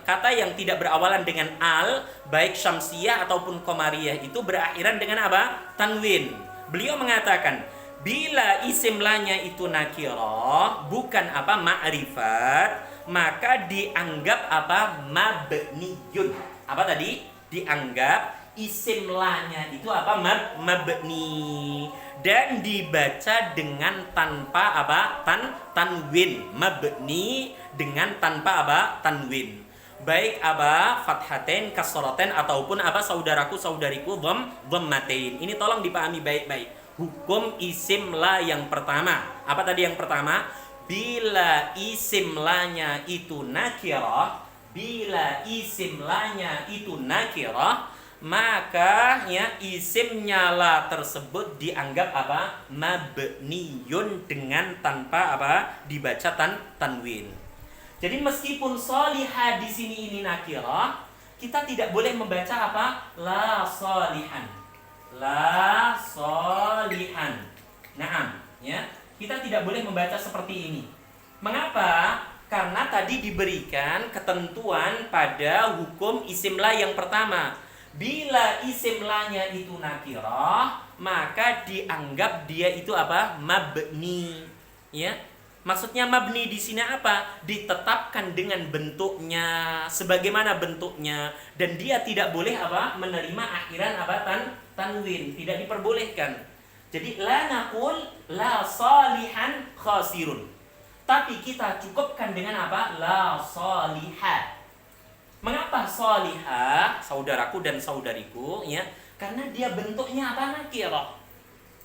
kata yang tidak berawalan dengan al, baik syamsiyah ataupun qamariyah itu berakhiran dengan apa? Tanwin. Beliau mengatakan bila isim la-nya itu nakirah, bukan apa? Ma'rifat, maka dianggap apa? Mabniyun. Apa tadi? Dianggap isim la-nya itu apa? Mabni. Dan dibaca dengan tanpa apa? Tanwin. Mabni dengan tanpa apa? Tanwin. Baik apa? Fathatain, kasratain ataupun apa? Saudaraku, saudariku, dhammatain. Ini tolong dipahami baik-baik. Hukum isim la yang pertama. Apa tadi yang pertama? Bila isim la-nya itu nakirah, Bila isim lanya itu nakirah, maka ya isimnya la tersebut dianggap apa? Mabniyun, dengan tanpa apa? Dibaca tanwin. Jadi meskipun solihah di sini ini nakirah, kita tidak boleh membaca apa? La solihan. La solihan. Naam, ya. Kita tidak boleh membaca seperti ini. Mengapa? Karena tadi diberikan ketentuan pada hukum isim la yang pertama. Bila isim la-nya itu nakirah, maka dianggap dia itu apa? Mabni. Ya. Maksudnya mabni di sini apa? Ditetapkan dengan bentuknya, sebagaimana bentuknya, dan dia tidak boleh apa? Menerima akhiran apa? Tanwin, tidak diperbolehkan. Jadi la naqul la salihan khasirun. Tapi kita cukupkan dengan apa? La salihah. Mengapa salihah, saudaraku dan saudariku, ya? Karena dia bentuknya apa? Nakirah.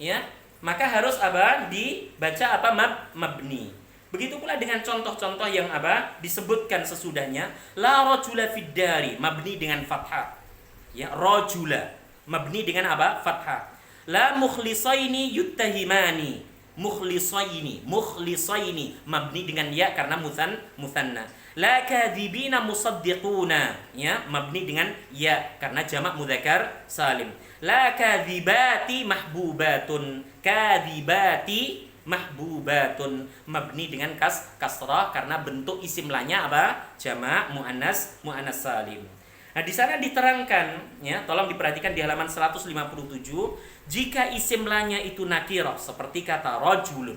Ya. Maka harus apa? Dibaca apa? Mabni. Begitu pula dengan contoh-contoh yang apa? Disebutkan sesudahnya. La rajula fid dari, mabni dengan fathah. Ya, rajula, mabni dengan apa? Fathah. La mukhlisaini yuttahimani, mukhlisaini, mabni dengan ya karena mutsanna. La kadzibina musaddiquna, ya, mabni dengan ya karena jamak mudzakkar salim. La kadzibati mahbubatun, kadzibati mahbubatun, mabni dengan kasrah karena bentuk isim lanya apa? Jamak muannas salim. Nah, di sana diterangkan, ya, tolong diperhatikan di halaman 157, jika isim lanya itu nakirah seperti kata rajulun,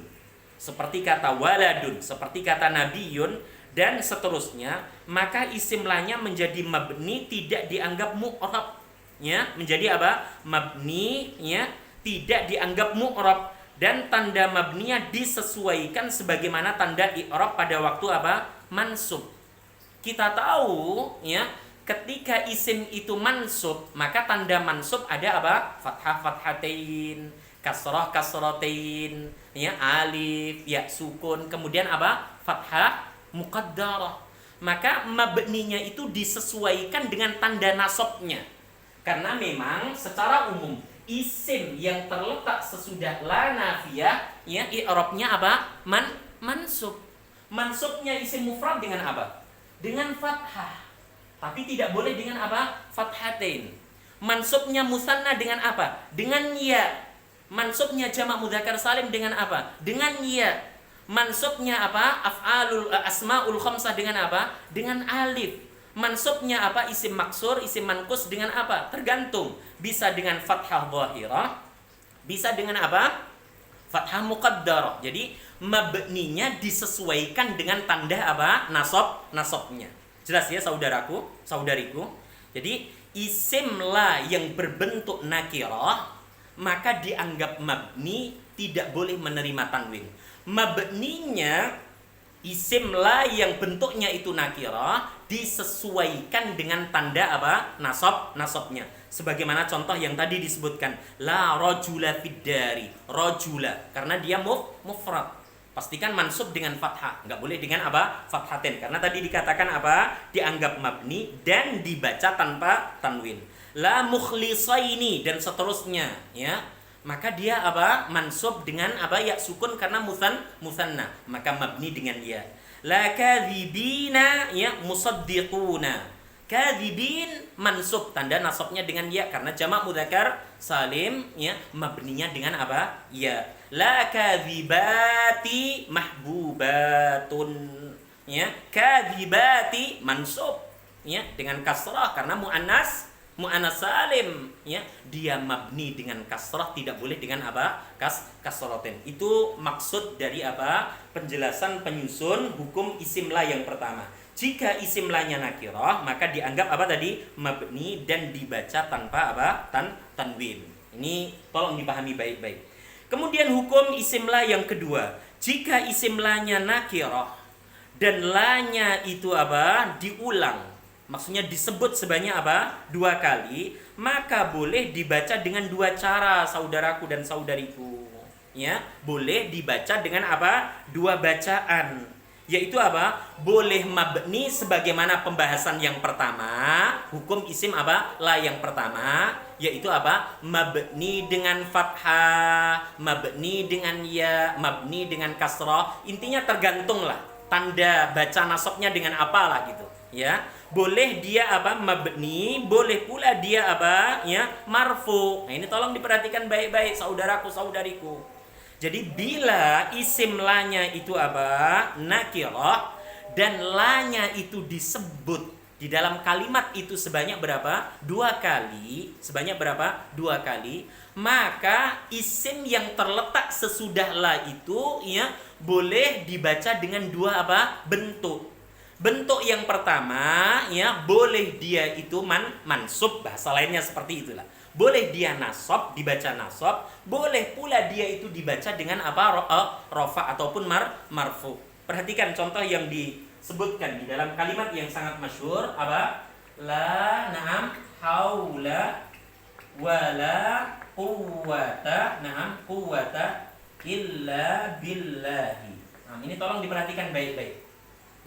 seperti kata waladun, seperti kata nabiyun dan seterusnya, maka isim lanya menjadi mabni, tidak dianggap mu'rab, ya, menjadi apa? Mabni, ya, tidak dianggap mu'rab, dan tanda mabninya disesuaikan sebagaimana tanda i'rab pada waktu apa? Mansub. Kita tahu, ya, ketika isim itu mansub, maka tanda mansub ada apa? Fathah fathatain, kasrah kasratain, ya, alif, ya, sukun, kemudian apa? Fathah muqaddarah. Maka mabninya itu disesuaikan dengan tanda nasabnya. Karena memang secara umum isim yang terletak sesudah la nafiyah, ya, i'rabnya apa? Mansub. Mansubnya isim mufrad dengan apa? Dengan fathah. Tapi tidak boleh dengan apa? Fathatain. Mansubnya musanna dengan apa? Dengan ya. Mansubnya jamak mudzakkar salim dengan apa? Dengan ya. Mansubnya apa? Asmaul khamsah dengan apa? Dengan alif. Mansubnya apa? Isim maksur, isim manqus dengan apa? Tergantung. Bisa dengan fathah dhahirah, bisa dengan apa? Fathah muqaddarah. Jadi mabninya disesuaikan dengan tanda apa? Nasabnya. Jelas ya saudaraku, saudariku. Jadi isim la yang berbentuk nakirah maka dianggap mabni, tidak boleh menerima tanwin. Mabninya isim la yang bentuknya itu nakirah disesuaikan dengan tanda apa? Nasabnya. Sebagaimana contoh yang tadi disebutkan, la rajula fid dari, rajula karena dia mufrad. Pastikan mansub dengan fathah, nggak boleh dengan apa? Fathatin, karena tadi dikatakan apa? Dianggap mabni dan dibaca tanpa tanwin. La mukhlisaini dan seterusnya, ya. Maka dia apa? Mansub dengan apa? Ya sukun karena musanna, maka mabni dengan ya. La kadzibina, ya, musaddiquna. Kadzibin mansub, tanda nasabnya dengan ya karena jamak mudzakkar salim, ya, mabninya dengan apa? Ya. La kadzibati mahbubatun, ya, kadzibati mansub, ya, dengan kasrah karena muannas salim, ya, dia mabni dengan kasrah, tidak boleh dengan apa? Kasratin. Itu maksud dari apa? Penjelasan penyusun hukum isim la yang pertama. Jika isim la-nya nakirah, maka dianggap apa tadi? Mabni dan dibaca tanpa apa? Tanwin. Ini tolong dipahami baik-baik. Kemudian hukum isim la yang kedua. Jika isim la-nya nakirah dan la-nya itu apa? Diulang. Maksudnya disebut sebanyak apa? 2 kali, maka boleh dibaca dengan 2 cara, saudaraku dan saudariku. Ya, boleh dibaca dengan apa? 2 bacaan. Yaitu apa? Boleh mabni sebagaimana pembahasan yang pertama, hukum isim apa? La yang pertama, yaitu apa? Mabni dengan fathah, mabni dengan ya, mabni dengan kasrah. Intinya tergantung lah tanda baca nasabnya dengan apalah gitu, ya. Boleh dia apa? Mabni, boleh pula dia apa? Ya, marfu. Nah, ini tolong diperhatikan baik-baik saudaraku, saudariku. Jadi bila isim lanya itu apa? Nakirah, dan lanya itu disebut di dalam kalimat itu sebanyak berapa? 2 kali. Sebanyak berapa? 2 kali. Maka isim yang terletak sesudah la itu ya boleh dibaca dengan 2 apa? Bentuk. Bentuk yang pertama ya boleh dia itu mansub, bahasa lainnya seperti itulah. Boleh dia nasab, dibaca nasab, boleh pula dia itu dibaca dengan apa? Rofa ataupun marfu. Perhatikan contoh yang disebutkan di dalam kalimat yang sangat masyhur apa? La na'am haula wala quwwata na'am quwwata illa billahi. Nah, ini tolong diperhatikan baik-baik.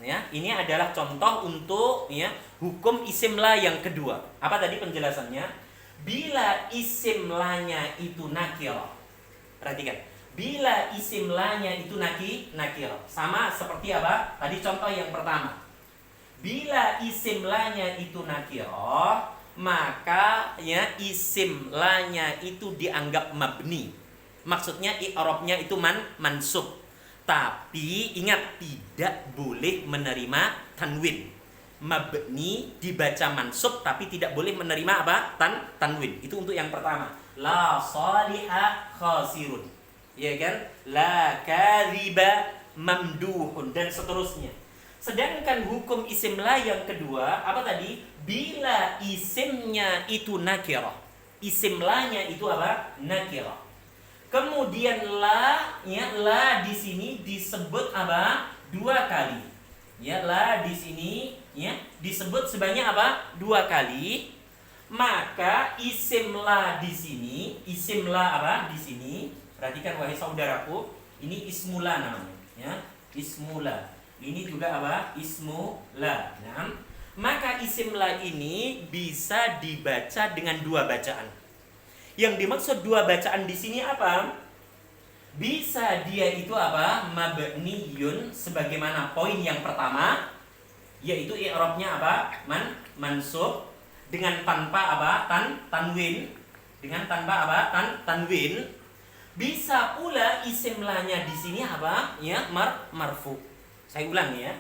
Ya, ini adalah contoh untuk ya hukum isim la yang kedua. Apa tadi penjelasannya? Bila isim lanya itu nakirah. Perhatikan. Bila isim lanya itu nakirah. Sama seperti apa? Tadi contoh yang pertama. Bila isim lanya itu nakirah, maka ya isim lanya itu dianggap mabni. Maksudnya i'rabnya itu mansub. Tapi ingat tidak boleh menerima tanwin. Mabni dibaca mansub tapi tidak boleh menerima apa? Tanwin. Itu untuk yang pertama. La salihah khasirun. Ya kan? La kadhiba mamduhun dan seterusnya. Sedangkan hukum isim la yang kedua apa tadi? Bila isimnya itu nakirah. Isim lanya itu apa? Nakirah. Kemudian la ya la di sini disebut apa? 2 kali. Ya la di sini ya disebut sebanyak apa? 2 kali. Maka isim la di sini, isim la apa? Di sini, perhatikan wahai saudaraku, ini ismula namanya, ya. Ismula. Ini juga apa? Ismula. Nah, maka isim la ini bisa dibaca dengan 2 bacaan. Yang dimaksud 2 bacaan di sini apa? Bisa dia itu apa? Mabniyun sebagaimana poin yang pertama, yaitu i'rabnya apa? Mansub dengan tanpa apa? Tanwin. Dengan tanpa apa? Tanwin. Bisa pula isim lanya di sini apa? Ya, marfu. Saya ulang ya.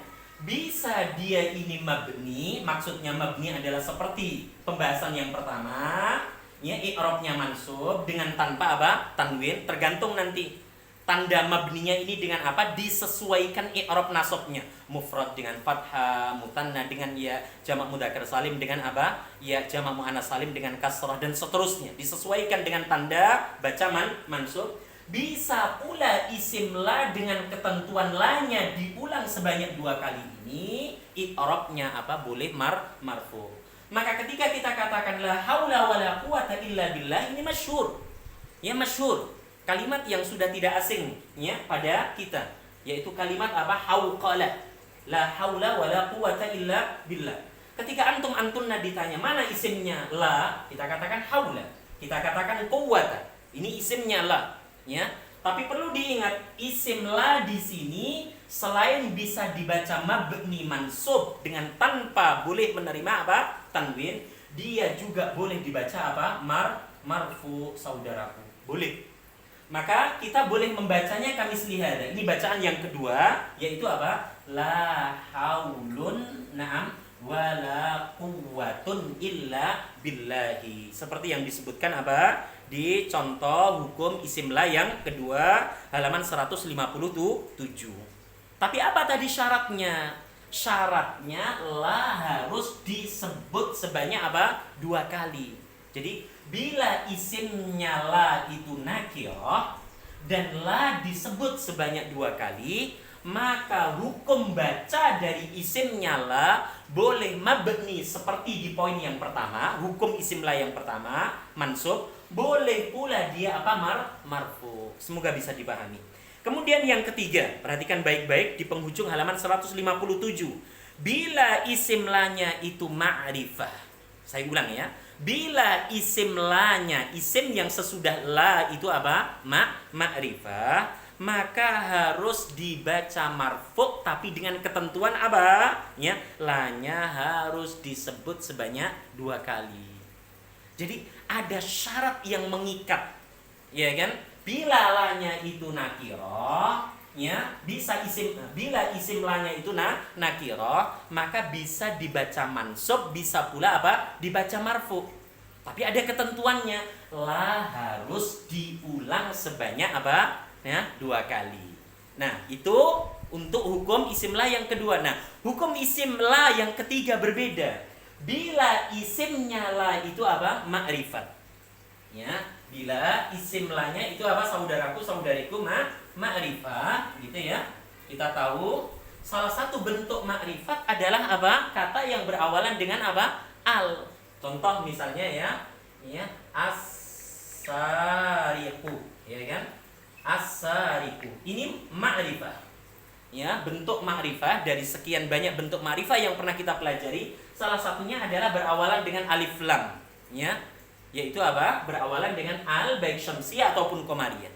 Bisa dia ini mabni, maksudnya mabni adalah seperti pembahasan yang pertama, ya i'rabnya mansub dengan tanpa apa? Tanwin, tergantung nanti tanda mabninya ini dengan apa? Disesuaikan i'rab nasabnya. Mufrad dengan fathah, mutanna dengan ya, jamak mudzakkar salim dengan apa? Ya, jamak muannas salim dengan kasrah dan seterusnya. Disesuaikan dengan tanda baca mansub. Bisa pula isim la dengan ketentuan lanya diulang sebanyak 2 kali ini, i'rabnya apa? Boleh marfu. Maka ketika kita katakan la haula wala quwata illa billah, ini masyhur. Ya masyhur. Kalimat yang sudah tidak asing ya pada kita, yaitu kalimat apa? Hauqala. La haula wala quwata illa billah. Ketika antunna ditanya mana isimnya la, kita katakan haula. Kita katakan quwata. Ini isimnya la, ya. Tapi perlu diingat isim la di sini selain bisa dibaca mabni mansub dengan tanpa boleh menerima apa? Tanwin, dia juga boleh dibaca apa? Marfu saudaraku. Boleh. Maka kita boleh membacanya kami selihada. Ini bacaan yang kedua, yaitu apa? La haulun na'am wala quwwatun illa billahi. Seperti yang disebutkan apa? Di contoh hukum isim la yang kedua, halaman 157. Tapi apa tadi syaratnya? Syaratnya la harus disebut sebanyak apa? 2 kali. Jadi bila isimnya la itu nakirah dan la disebut sebanyak 2 kali, maka hukum baca dari isimnya la boleh mabni seperti di poin yang pertama, hukum isim la yang pertama, mansub, boleh pula dia apa? Marfu. Semoga bisa dipahami. Kemudian yang ketiga, perhatikan baik-baik di penghujung halaman 157. Bila isim lanya itu ma'rifah. Saya ulang ya. Bila isim lanya, isim yang sesudah la itu apa? Ma'rifah, maka harus dibaca marfu tapi dengan ketentuan apa? Ya, lanya harus disebut sebanyak 2 kali. Jadi ada syarat yang mengikat, ya kan? Bila lanya itu nakirah, ya, bisa isim, bila isim lanya itu nakirah, maka bisa dibaca mansub, bisa pula apa? Dibaca marfu. Tapi ada ketentuannya, la harus diulang sebanyak apa? Ya, 2 kali. Nah, itu untuk hukum isim la yang kedua. Nah, hukum isim la yang ketiga berbeda. Bila isimnya la itu apa? Ma'rifat. Ya, bila isim lanya itu apa? Saudaraku, saudariku, ma'rifat, gitu ya. Kita tahu salah satu bentuk ma'rifat adalah apa? Kata yang berawalan dengan apa? Al. Contoh misalnya ya, as-sariqu, ya kan? As-sariqu. Ini ma'rifah. Ya, bentuk ma'rifah dari sekian banyak bentuk ma'rifah yang pernah kita pelajari, salah satunya adalah berawalan dengan alif lam, ya. Yaitu apa? Berawalan dengan al baik syamsiyah ataupun qamariyah.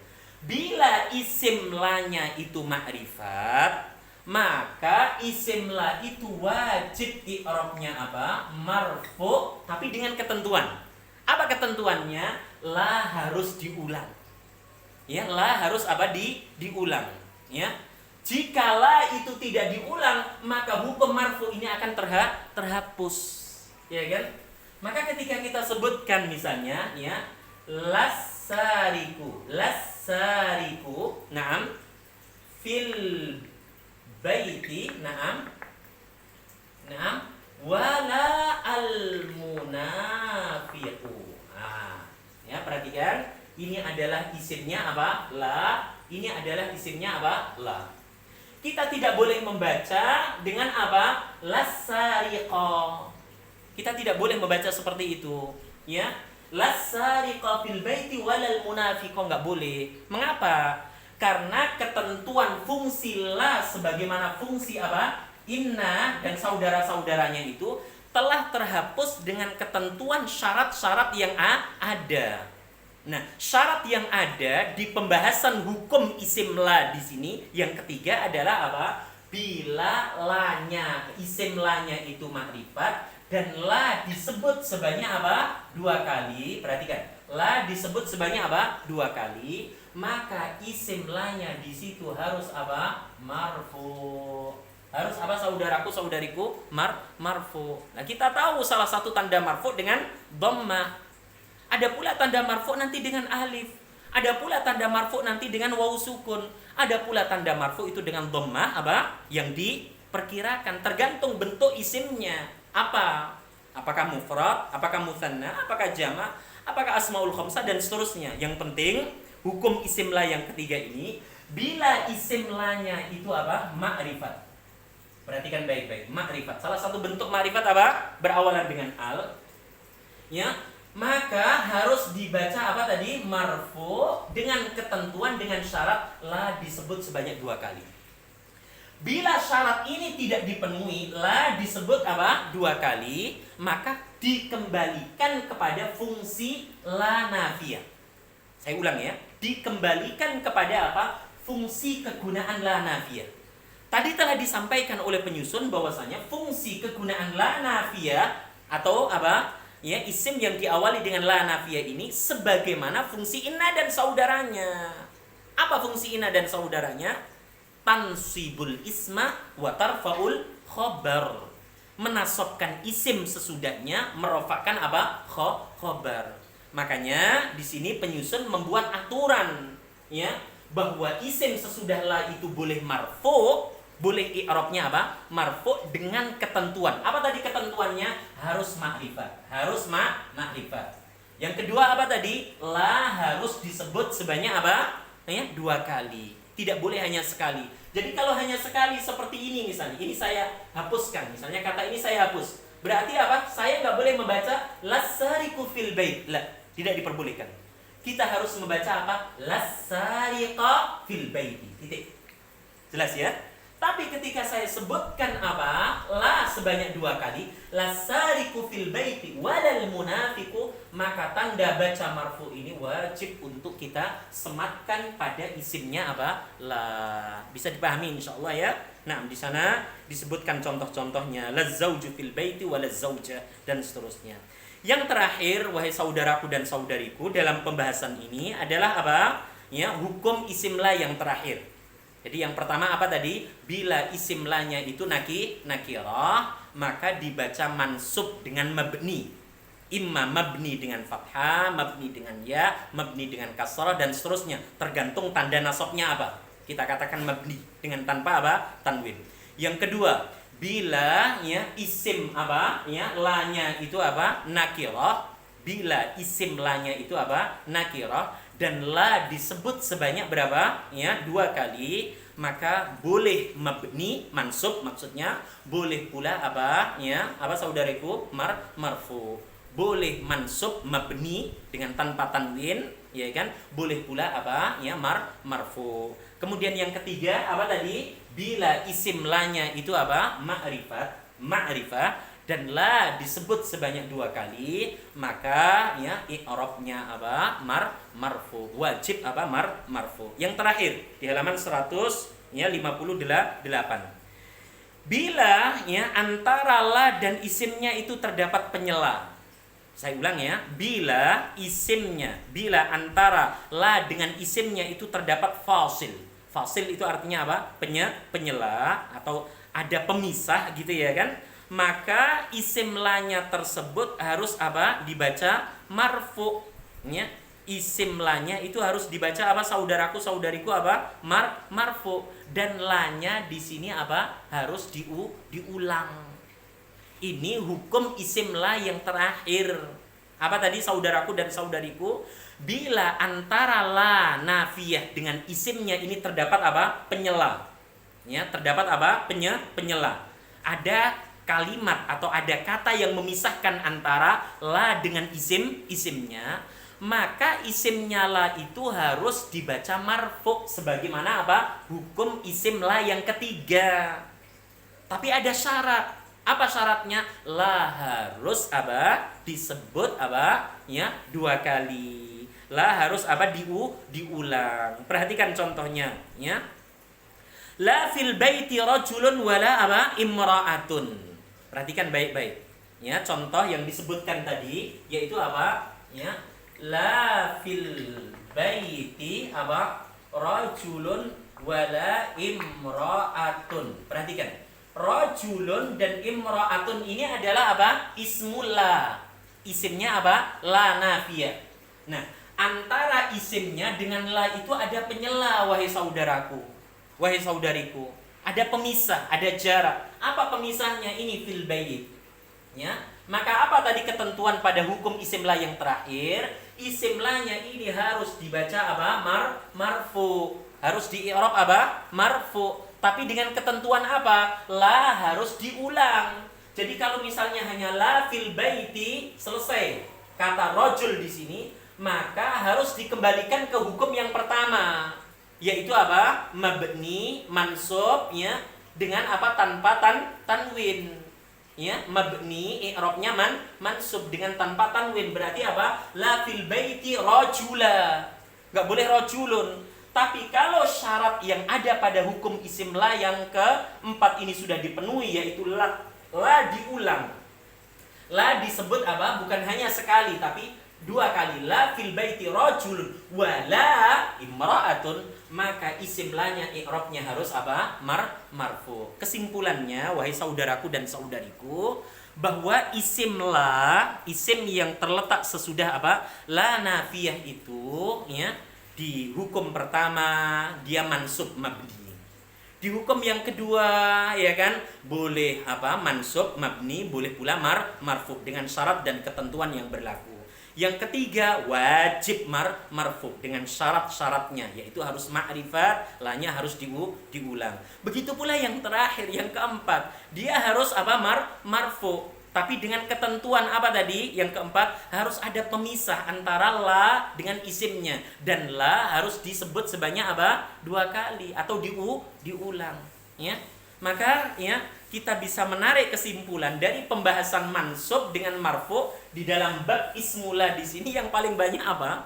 Bila isim lanya itu ma'rifat, maka isim la itu wajib i'rabnya apa? Marfu, tapi dengan ketentuan. Apa ketentuannya? La harus diulang. Ya, la harus apa? Diulang, ya. Jika la itu tidak diulang, maka hukum marfu ini akan terhapus, ya kan? Maka ketika kita sebutkan misalnya ya, lasariku, na'am, fil baiti, na'am, wala al munafiqu. Ya, perhatikan, ini adalah isimnya apa? La. Ini adalah isimnya apa? La. Kita tidak boleh membaca dengan apa? Lasariqa. Kita tidak boleh membaca seperti itu, ya. Lasariqa fil baiti walal munafiqa, enggak boleh. Mengapa? Karena ketentuan fungsi la sebagaimana fungsi apa? Inna dan saudara-saudaranya itu telah terhapus dengan ketentuan syarat-syarat yang ada. Nah, syarat yang ada di pembahasan hukum isim la di sini yang ketiga adalah apa? Bila lanya, isim lanya itu ma'rifat dan la disebut sebanyak apa? 2 kali. Perhatikan, la disebut sebanyak apa? 2 kali, maka isim lanya di situ harus apa? Marfu. Harus apa, saudaraku, saudariku? Marfu. Nah, kita tahu salah satu tanda marfu dengan dhammah. Ada pula tanda marfu nanti dengan alif. Ada pula tanda marfu nanti dengan waw sukun. Ada pula tanda marfu itu dengan dhammah apa? Yang diperkirakan tergantung bentuk isimnya. Apa? Apakah mufrad, apakah mutsanna, apakah jama', apakah asmaul khamsah dan seterusnya. Yang penting hukum isim la yang ketiga ini, bila isim lanya itu apa? Ma'rifat. Perhatikan baik-baik, ma'rifat. Salah satu bentuk ma'rifat apa? Berawalan dengan al. Ya, maka harus dibaca apa tadi? Marfu dengan ketentuan, dengan syarat la disebut sebanyak 2 kali. Bila syarat ini tidak dipenuhi, la disebut apa? 2 kali, maka dikembalikan kepada fungsi la nafiyah. Saya ulang ya, dikembalikan kepada apa? Fungsi kegunaan la nafiyah. Tadi telah disampaikan oleh penyusun bahwasanya fungsi kegunaan la nafiyah atau apa? Ya, isim yang diawali dengan la nafiyah ini sebagaimana fungsi inna dan saudaranya. Apa fungsi inna dan saudaranya? Tansibul isma wa tarfaul khobar. Menasabkan isim sesudahnya, merofakkan apa? Khobar. Makanya di sini penyusun membuat aturan ya, bahwa isim sesudah la itu boleh marfu, boleh i'rabnya apa? Marfu dengan ketentuan. Apa tadi ketentuannya? Harus ma'rifat. Harus ma'rifat. Yang kedua apa tadi? La harus disebut sebanyak apa? Ya, 2 kali. Tidak boleh hanya sekali. Jadi kalau hanya sekali seperti ini misalnya, ini saya hapuskan. Misalnya kata ini saya hapus. Berarti apa? Saya nggak boleh membaca lasariku fil bait. La, tidak diperbolehkan. kita harus membaca apa? Las-sariqa fil baiti. Titik. Jelas ya? Tapi ketika saya sebutkan apa? La sebanyak 2 kali, las-sariqu fil baiti walal munafiqu, maka tanda baca marfu ini wajib untuk kita sematkan pada isimnya apa? La. Bisa dipahami insyaallah ya. Nah, di sana disebutkan contoh-contohnya, lazauju fil baiti walazauja dan seterusnya. Yang terakhir, wahai saudaraku dan saudariku, dalam pembahasan ini adalah apa? Ya, hukum isim la yang terakhir. Jadi yang pertama apa tadi? Bila isim la-nya itu nakirah, maka dibaca mansub dengan mabni. Imma mabni dengan fathah, mabni dengan ya, mabni dengan kasrah dan seterusnya. Tergantung tanda nasabnya apa. Kita katakan mabni dengan tanpa apa? Tanwin. Yang kedua, bila ya isim apa? Ya, la-nya itu apa? Nakirah. Bila isim la-nya itu apa? Nakirah. Dan la disebut sebanyak berapa? Ya, 2 kali, maka boleh mabni mansub, maksudnya boleh pula apa? Ya, apa saudariku? Marfu. Boleh mansub mabni dengan tanpa tanwin, ya kan? Boleh pula apa? Ya, marfu. Kemudian yang ketiga apa tadi? Bila isim la-nya itu apa? Ma'rifah dan la disebut sebanyak 2 kali, maka ya i'rabnya apa? Marfu. Wajib apa? Marfu. Yang terakhir di halaman 158. Bila ya antara la dan isimnya itu terdapat penyela. Saya ulang ya, bila antara la dengan isimnya itu terdapat fasil. Fasil itu artinya apa? Penyela atau ada pemisah gitu ya kan? Maka isim la-nya tersebut harus apa? Dibaca marfu. Ya. Isim la-nya itu harus dibaca apa? Saudaraku, saudariku apa? Marfu. Dan la-nya di sini apa? Harus diulang. Ini hukum isim la yang terakhir. Apa tadi saudaraku dan saudariku? Bila antara la nafiyah dengan isimnya ini terdapat apa? Penyela. Ya, terdapat apa? Penyela. Ada kalimat atau ada kata yang memisahkan antara la dengan isimnya, maka isimnya la itu harus dibaca marfu sebagaimana apa? Hukum isim la yang ketiga. Tapi ada syarat. Apa syaratnya? La harus apa? Disebut apa? Ya, 2 kali. La harus apa? Diulang. Perhatikan contohnya, ya. La fil baiti rajulun wala apa? Imra'atun. Perhatikan baik-baik. Ya, contoh yang disebutkan tadi yaitu apa? Ya. La fil baiti apa? Rajulun wala imra'atun. Perhatikan. Rajulun dan imra'atun ini adalah apa? Ismul la. Isimnya apa? La nafiyah. Nah, antara isimnya dengan la itu ada penyela, wahai saudaraku, wahai saudariku. Ada pemisah, ada jarak. Apa pemisahnya? Ini fil bait. Ya. Maka apa tadi ketentuan pada hukum isim la yang terakhir? Isim la-nya ini harus dibaca apa? Marfu. Harus di-i'rab apa? Marfu. Tapi dengan ketentuan apa? La harus diulang. Jadi kalau misalnya hanya la fil baiti selesai kata rajul di sini, maka harus dikembalikan ke hukum yang pertama, yaitu apa? Mabni mansub ya dengan apa? Tanpa tanwin. Ya, mabni i'rabnya mansub dengan tanpa tanwin. Berarti apa? La fil baiti rajula. Enggak boleh rajulun. Tapi kalau syarat yang ada pada hukum isim la yang keempat ini sudah dipenuhi, yaitu la diulang. La disebut apa? Bukan hanya sekali tapi 2 kali. La fil baiti rajulun wala imra'atun, maka isim la-nya i'rabnya harus apa? Marfu. Kesimpulannya, wahai saudaraku dan saudariku, bahwa isim la, isim yang terletak sesudah apa? La nafiyah itu ya, di hukum pertama dia mansub mabni. Di hukum yang kedua ya kan, boleh apa? Mansub mabni, boleh pula marfu dengan syarat dan ketentuan yang berlaku. Yang ketiga wajib marfu dengan syarat-syaratnya, yaitu harus ma'rifat, la-nya harus diulang. Begitu pula yang terakhir, yang keempat, dia harus apa? Marfu. Tapi dengan ketentuan apa tadi? Yang keempat, harus ada pemisah antara la dengan isimnya. Dan la harus disebut sebanyak apa? 2 kali atau diulang, ya. Maka ya, kita bisa menarik kesimpulan dari pembahasan mansub dengan marfu di dalam bab ismula di sini yang paling banyak apa?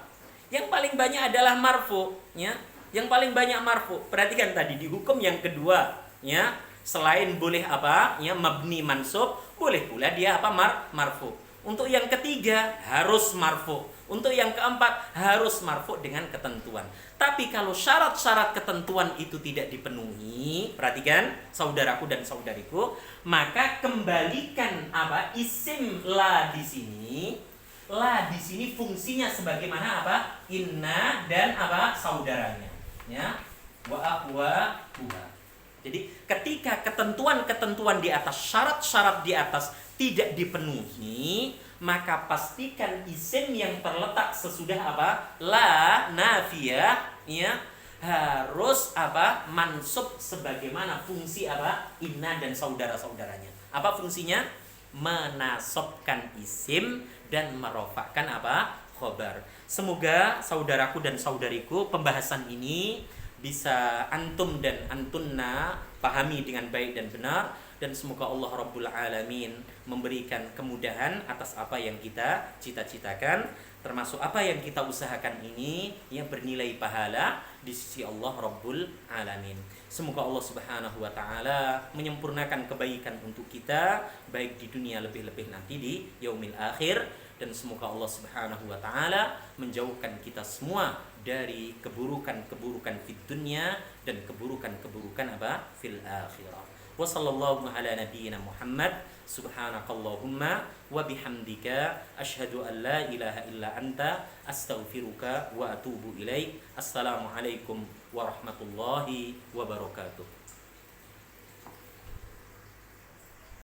Yang paling banyak adalah marfu, ya. Yang paling banyak marfu. Perhatikan tadi di hukum yang kedua, ya. Selain boleh apa? Ya, mabni mansub, boleh pula dia apa? Marfu. Untuk yang ketiga harus marfu. Untuk yang keempat harus marfu dengan ketentuan. Tapi kalau syarat-syarat ketentuan itu tidak dipenuhi, perhatikan saudaraku dan saudariku, maka kembalikan apa? Isim la di sini. La di sini fungsinya sebagaimana apa? Inna dan apa? Saudaranya. Ya. Wa aqwa huwa. Jadi ketika ketentuan-ketentuan di atas, syarat-syarat di atas tidak dipenuhi, maka pastikan isim yang terletak sesudah apa? La nafiyah, ya, harus apa? Mansub sebagaimana fungsi apa? Inna dan saudara-saudaranya. Apa fungsinya? Menasobkan isim dan merofakkan apa? Khobar. Semoga saudaraku dan saudariku pembahasan ini bisa antum dan antunna pahami dengan baik dan benar, dan semoga Allah Rabbul Alamin memberikan kemudahan atas apa yang kita cita-citakan, termasuk apa yang kita usahakan ini yang bernilai pahala di sisi Allah Rabbul Alamin. Semoga Allah Subhanahu wa taala menyempurnakan kebaikan untuk kita baik di dunia lebih-lebih nanti di yaumil akhir, dan semoga Allah Subhanahu wa taala menjauhkan kita semua dari keburukan-keburukan fid dunya dan keburukan-keburukan apa? Fil akhirah. Wa sallallahu ala nabiyyina Muhammad. Subhanakallahumma wa bihamdika asyhadu an la ilaha illa anta astaghfiruka wa atubu ilaik. Assalamualaikum warahmatullahi wabarakatuh.